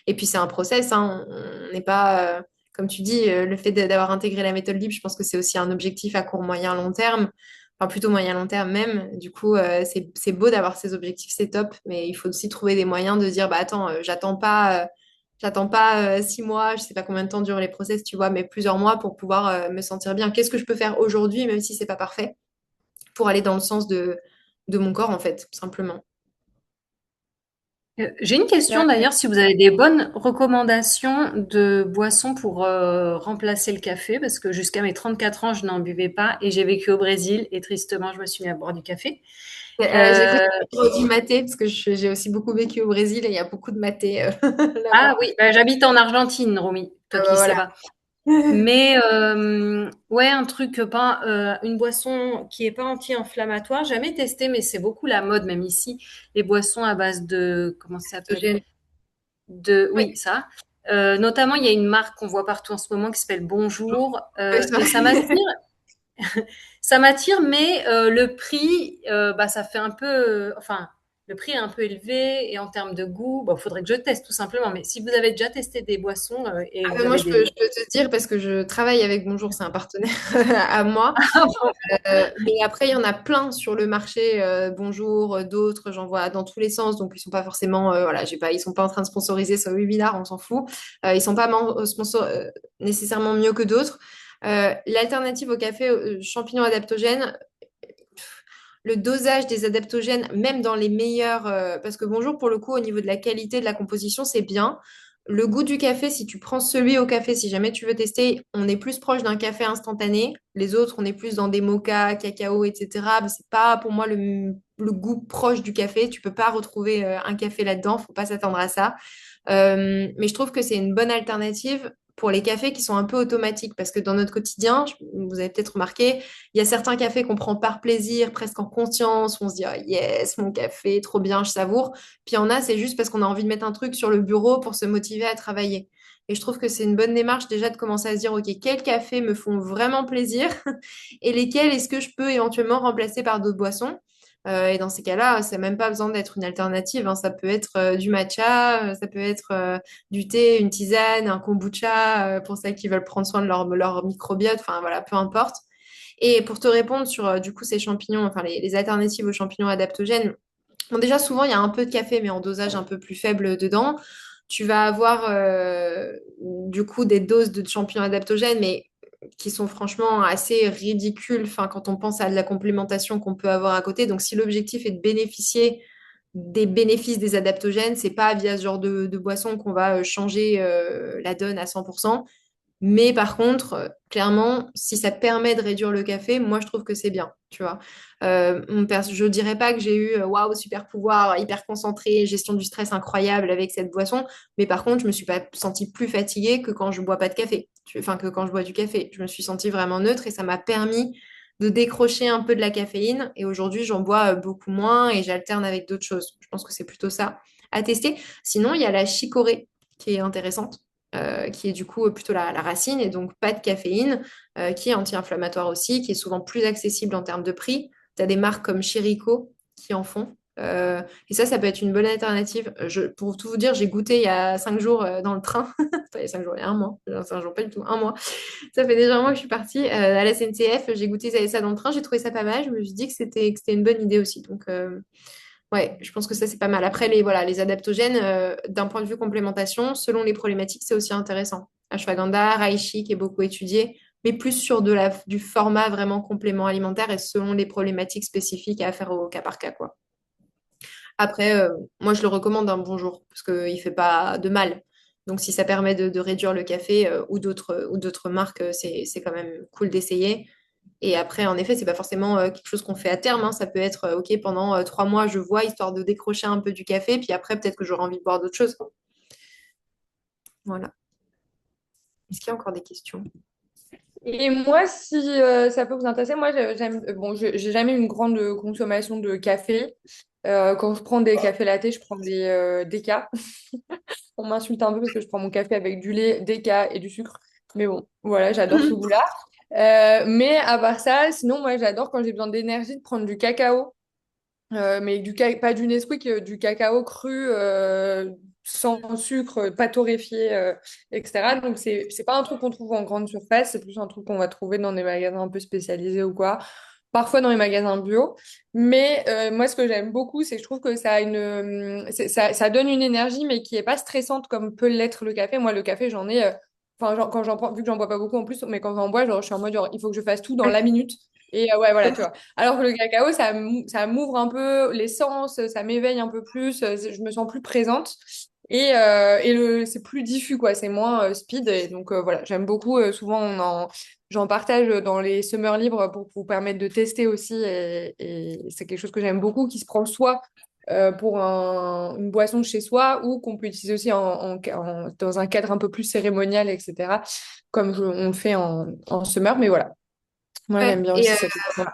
Speaker 2: et puis c'est un process, hein, on n'est pas comme tu dis, le fait d'avoir intégré la méthode libre, je pense que c'est aussi un objectif à court, moyen, long terme. Enfin, plutôt moyen long terme même. Du coup, c'est beau d'avoir ces objectifs, c'est top, mais il faut aussi trouver des moyens de dire, bah attends, j'attends pas 6 mois, je sais pas combien de temps durent les process, tu vois, mais plusieurs mois pour pouvoir me sentir bien. Qu'est-ce que je peux faire aujourd'hui, même si c'est pas parfait, pour aller dans le sens de mon corps, en fait, tout simplement.
Speaker 4: J'ai une question
Speaker 1: Ouais.
Speaker 4: d'ailleurs, si vous avez des bonnes recommandations de boissons pour remplacer le café, parce que jusqu'à mes 34 ans, je n'en buvais pas et j'ai vécu au Brésil et tristement, je me suis mis à boire du café.
Speaker 2: J'ai
Speaker 4: Euh,
Speaker 2: cru du maté, parce que j'ai aussi beaucoup vécu au Brésil et il y a beaucoup de maté
Speaker 4: ah
Speaker 2: là-bas.
Speaker 4: oui, bah, j'habite en Argentine, Romy, toi
Speaker 2: Bah,
Speaker 4: qui sais
Speaker 2: voilà.
Speaker 4: pas. Mais ouais, un truc pas, une boisson qui est pas anti-inflammatoire, jamais testé, mais c'est beaucoup la mode, même ici, les boissons à base de, comment ça s'appelle?
Speaker 2: Adaptogène.
Speaker 4: De,
Speaker 2: Oui,
Speaker 4: oui, ça. Notamment, il y a une marque qu'on voit partout en ce moment qui s'appelle Bonjour,
Speaker 2: ouais, c'est
Speaker 4: et
Speaker 2: vrai.
Speaker 4: ça m'attire, mais le prix, bah, ça fait un peu, enfin, le prix est un peu élevé et en termes de goût, il faudrait que je teste tout simplement. Mais si vous avez déjà testé des boissons et
Speaker 2: Ah,
Speaker 4: vous
Speaker 2: mais moi,
Speaker 4: avez des,
Speaker 2: je peux te dire parce que je travaille avec Bonjour, c'est un partenaire à moi. Mais après, il y en a plein sur le marché. Bonjour, d'autres, j'en vois dans tous les sens. Donc, ils sont pas forcément, voilà, j'ai pas, ils sont pas en train de sponsoriser ce webinaire, on s'en fout. Ils sont pas nécessairement mieux que d'autres. L'alternative au café champignon adaptogène, le dosage des adaptogènes, même dans les meilleurs, parce que Bonjour, pour le coup, au niveau de la qualité de la composition, c'est bien. Le goût du café, si tu prends celui au café, si jamais tu veux tester, on est plus proche d'un café instantané. Les autres, on est plus dans des mochas, cacao, etc. Mais c'est pas pour moi le goût proche du café. Tu peux pas retrouver un café là-dedans. Faut pas s'attendre à ça. Mais je trouve que c'est une bonne alternative pour les cafés qui sont un peu automatiques parce que dans notre quotidien, vous avez peut-être remarqué, il y a certains cafés qu'on prend par plaisir, presque en conscience, où on se dit ah, yes, mon café, trop bien, je savoure. Puis il y en a, c'est juste parce qu'on a envie de mettre un truc sur le bureau pour se motiver à travailler. Et je trouve que c'est une bonne démarche déjà de commencer à se dire, OK, quels cafés me font vraiment plaisir et lesquels est-ce que je peux éventuellement remplacer par d'autres boissons? Et dans ces cas-là, ça n'a même pas besoin d'être une alternative, hein. Ça peut être du matcha, ça peut être du thé, une tisane, un kombucha, pour celles qui veulent prendre soin de leur microbiote, enfin voilà, peu importe. Et pour te répondre sur du coup ces champignons, enfin les alternatives aux champignons adaptogènes, Bon, déjà, souvent, il y a un peu de café, mais en dosage un peu plus faible dedans. Tu vas avoir du coup des doses de champignons adaptogènes, mais qui sont franchement assez ridicules, enfin, quand on pense à de la complémentation qu'on peut avoir à côté. Donc, si l'objectif est de bénéficier des bénéfices des adaptogènes, c'est pas via ce genre de boisson qu'on va changer la donne à 100%. Mais par contre, clairement, si ça permet de réduire le café, moi je trouve que c'est bien, tu vois. Je dirais pas que j'ai eu waouh, super pouvoir, hyper concentré, gestion du stress incroyable avec cette boisson, mais par contre, je me suis pas sentie plus fatiguée que quand je bois pas de café, enfin que quand je bois du café. Je me suis sentie vraiment neutre et ça m'a permis de décrocher un peu de la caféine. Et aujourd'hui, j'en bois beaucoup moins et j'alterne avec d'autres choses. Je pense que c'est plutôt ça à tester. Sinon, il y a la chicorée qui est intéressante qui est du coup plutôt la racine et donc pas de caféine, qui est anti-inflammatoire aussi, qui est souvent plus accessible en termes de prix. Tu as des marques comme Chérico qui en font. Et ça peut être une bonne alternative. Pour tout vous dire, j'ai goûté il y a 5 jours dans le train. Pas il y a 5 jours, il y a un mois. 5 jours, pas du tout, un mois. Ça fait déjà un mois que je suis partie à la SNCF. J'ai goûté ça dans le train. J'ai trouvé ça pas mal. Je me suis dit que c'était une bonne idée aussi. Donc, ouais, je pense que ça, c'est pas mal. Après, voilà, les adaptogènes, d'un point de vue complémentation, selon les problématiques, c'est aussi intéressant. Ashwagandha, reishi, qui est beaucoup étudié, mais plus sur du format vraiment complément alimentaire et selon les problématiques spécifiques à faire au cas par cas, quoi. Après, moi, je le recommande un bonjour parce qu'il ne fait pas de mal. Donc, si ça permet de réduire le café ou d'autres marques, c'est quand même cool d'essayer. Et après, en effet, c'est pas forcément quelque chose qu'on fait à terme, hein. Ça peut être, OK, pendant 3 mois, je vois, histoire de décrocher un peu du café. Puis après, peut-être que j'aurai envie de boire d'autres choses. Voilà. Est-ce qu'il y a encore des questions?
Speaker 1: Et moi, si ça peut vous intéresser, moi j'aime, bon, j'ai jamais eu une grande consommation de café. Quand je prends des cafés latte, je prends des déca. On m'insulte un peu parce que je prends mon café avec du lait, déca et du sucre. Mais bon, voilà, j'adore ce goût-là. Mais à part ça, sinon, moi j'adore quand j'ai besoin d'énergie de prendre du cacao. Mais pas du Nesquik, du cacao cru, sans sucre, pas torréfié, etc. Donc, c'est pas un truc qu'on trouve en grande surface, c'est plus un truc qu'on va trouver dans des magasins un peu spécialisés ou quoi. Parfois dans les magasins bio. Mais moi, ce que j'aime beaucoup, c'est que je trouve que ça a ça donne une énergie, mais qui est pas stressante comme peut l'être le café. Moi, le café, j'en ai. Enfin, quand j'en prends, vu que j'en bois pas beaucoup en plus, mais quand j'en bois, genre, je suis en mode, genre, il faut que je fasse tout dans la minute. Et ouais, voilà, tu vois. Alors que le cacao, ça m'ouvre un peu les sens, ça m'éveille un peu plus, je me sens plus présente. C'est plus diffus, quoi. C'est moins speed. Et donc, voilà, j'aime beaucoup. Souvent, j'en partage dans les summers libres pour vous permettre de tester aussi. Et c'est quelque chose que j'aime beaucoup, qui se prend soit pour une boisson de chez soi ou qu'on peut utiliser aussi dans un cadre un peu plus cérémonial, etc. Comme on le fait en summer. Mais voilà, moi,
Speaker 2: Ouais.
Speaker 1: j'aime bien
Speaker 2: Et
Speaker 1: aussi cette option.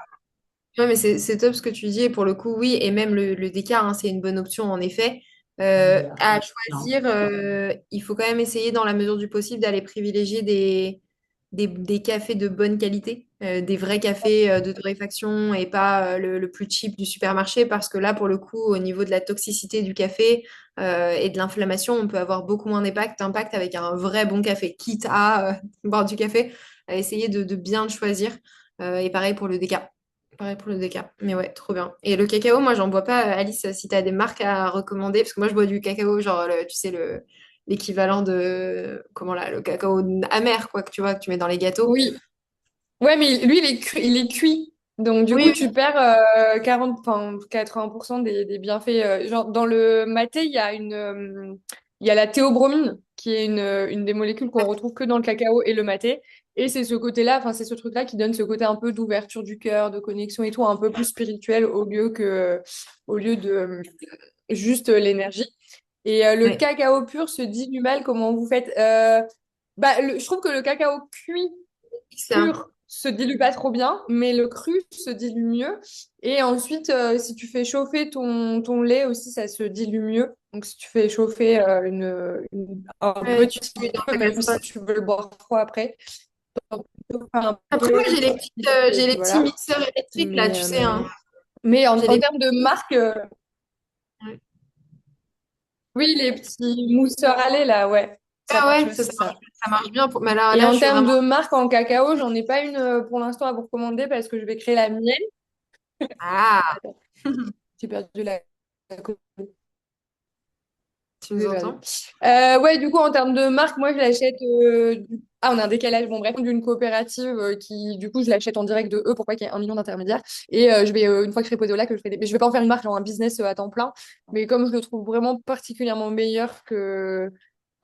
Speaker 2: ouais, mais c'est top ce que tu dis. Et pour le coup, oui. Et même le déca, hein, c'est une bonne option, en effet. À choisir, il faut quand même essayer, dans la mesure du possible, d'aller privilégier des cafés de bonne qualité, des vrais cafés de torréfaction et pas le plus cheap du supermarché. Parce que là, pour le coup, au niveau de la toxicité du café et de l'inflammation, on peut avoir beaucoup moins d'impact avec un vrai bon café, quitte à boire du café, à essayer de bien le choisir. Et pareil pour le déca. Pareil pour le déca. Mais ouais, trop bien. Et le cacao, moi, j'en bois pas. Alice, si tu as des marques à recommander, parce que moi, je bois du cacao, genre, tu sais, l'équivalent de, comment là, le cacao amer, quoi, que tu vois, que tu mets dans les gâteaux.
Speaker 1: Oui, ouais, mais lui, il est cuit. Donc, du coup,
Speaker 2: Oui,
Speaker 1: tu perds 40, enfin, 80% des bienfaits. Genre, dans le maté, il y a la théobromine, qui est une des molécules qu'on retrouve que dans le cacao et le maté. Et c'est ce côté-là, enfin, c'est ce truc-là qui donne ce côté un peu d'ouverture du cœur, de connexion et tout, un peu plus spirituel au lieu de juste l'énergie. Et le
Speaker 2: oui.
Speaker 1: cacao pur se dilue mal. Comment vous faites? Je trouve que le cacao cuit
Speaker 2: C'est un-
Speaker 1: pur se dilue pas trop bien, mais le cru se dilue mieux. Et ensuite, si tu fais chauffer ton lait aussi, ça se dilue mieux. Donc, si tu fais chauffer un
Speaker 2: ouais,
Speaker 1: petit
Speaker 2: tu mets dans
Speaker 1: peu,
Speaker 2: ta
Speaker 1: même si
Speaker 2: casserole.
Speaker 1: tu veux le boire froid après, un
Speaker 2: Après, moi,
Speaker 1: peu, et
Speaker 2: j'ai
Speaker 1: puis
Speaker 2: les petits
Speaker 1: voilà.
Speaker 2: mixeurs électriques, là,
Speaker 1: Mais,
Speaker 2: tu sais, hein. J'ai
Speaker 1: en
Speaker 2: les...
Speaker 1: termes de marque,
Speaker 2: Ouais.
Speaker 1: oui, les petits mousseurs à lait, là, ouais, ça
Speaker 2: Ah
Speaker 1: marche
Speaker 2: ouais,
Speaker 1: aussi, ça.
Speaker 2: ça marche bien. Mais alors
Speaker 1: Et
Speaker 2: là, je
Speaker 1: en
Speaker 2: suis
Speaker 1: termes
Speaker 2: vraiment...
Speaker 1: de marque en cacao, j'en ai pas une pour l'instant à vous recommander parce que je vais créer la mienne.
Speaker 2: Ah!
Speaker 1: Attends, j'ai perdu la
Speaker 2: Tu nous
Speaker 1: Désolée.
Speaker 2: entends?
Speaker 1: Ouais, du coup, en termes de marque, moi, je l'achète. Ah, on a un décalage. Bon, bref, d'une coopérative qui, du coup, je l'achète en direct de eux pour pas qu'il y ait 1 million d'intermédiaires. Et je vais, une fois que je serai posée au lac, je fais mais je vais pas en faire une marque, genre un business à temps plein. Mais comme je le trouve vraiment particulièrement meilleur que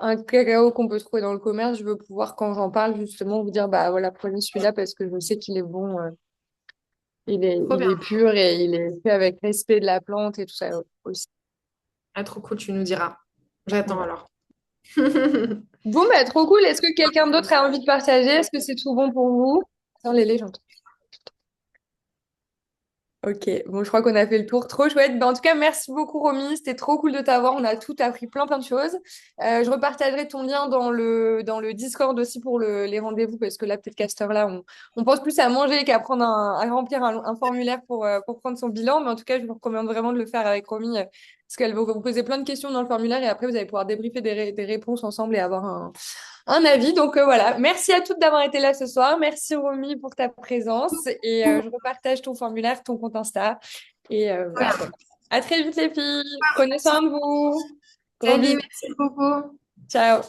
Speaker 1: un cacao qu'on peut trouver dans le commerce, je veux pouvoir, quand j'en parle, justement, vous dire, bah voilà, prenez celui-là parce que je sais qu'il est bon.
Speaker 2: Trop
Speaker 1: Il
Speaker 2: bien.
Speaker 1: est pur et il est fait avec respect de la plante et tout ça aussi.
Speaker 2: Ah, trop cool, tu nous diras. J'attends
Speaker 1: Voilà.
Speaker 2: alors.
Speaker 1: Bon, bah, trop cool. Est-ce que quelqu'un d'autre a envie de partager? Est-ce que c'est tout bon pour vous? Attends, les légendes. Ok, bon, je crois qu'on a fait le tour. Trop chouette. Bah, en tout cas, merci beaucoup, Romy. C'était trop cool de t'avoir. On a tout appris plein de choses. Je repartagerai ton lien dans le Discord aussi pour les rendez-vous parce que là, peut-être qu'à cette heure-là, on pense plus à manger qu'à prendre à remplir un formulaire pour prendre son bilan. Mais en tout cas, je vous recommande vraiment de le faire avec Romy parce qu'elle va vous poser plein de questions dans le formulaire et après, vous allez pouvoir débriefer des réponses ensemble et avoir un avis. Donc voilà, merci à toutes d'avoir été là ce soir. Merci Romy pour ta présence et je repartage ton formulaire, ton compte Insta. Et voilà. À très vite les filles. Prenez soin de vous. Gros
Speaker 2: Salut,
Speaker 1: bisous.
Speaker 2: merci beaucoup.
Speaker 1: Ciao.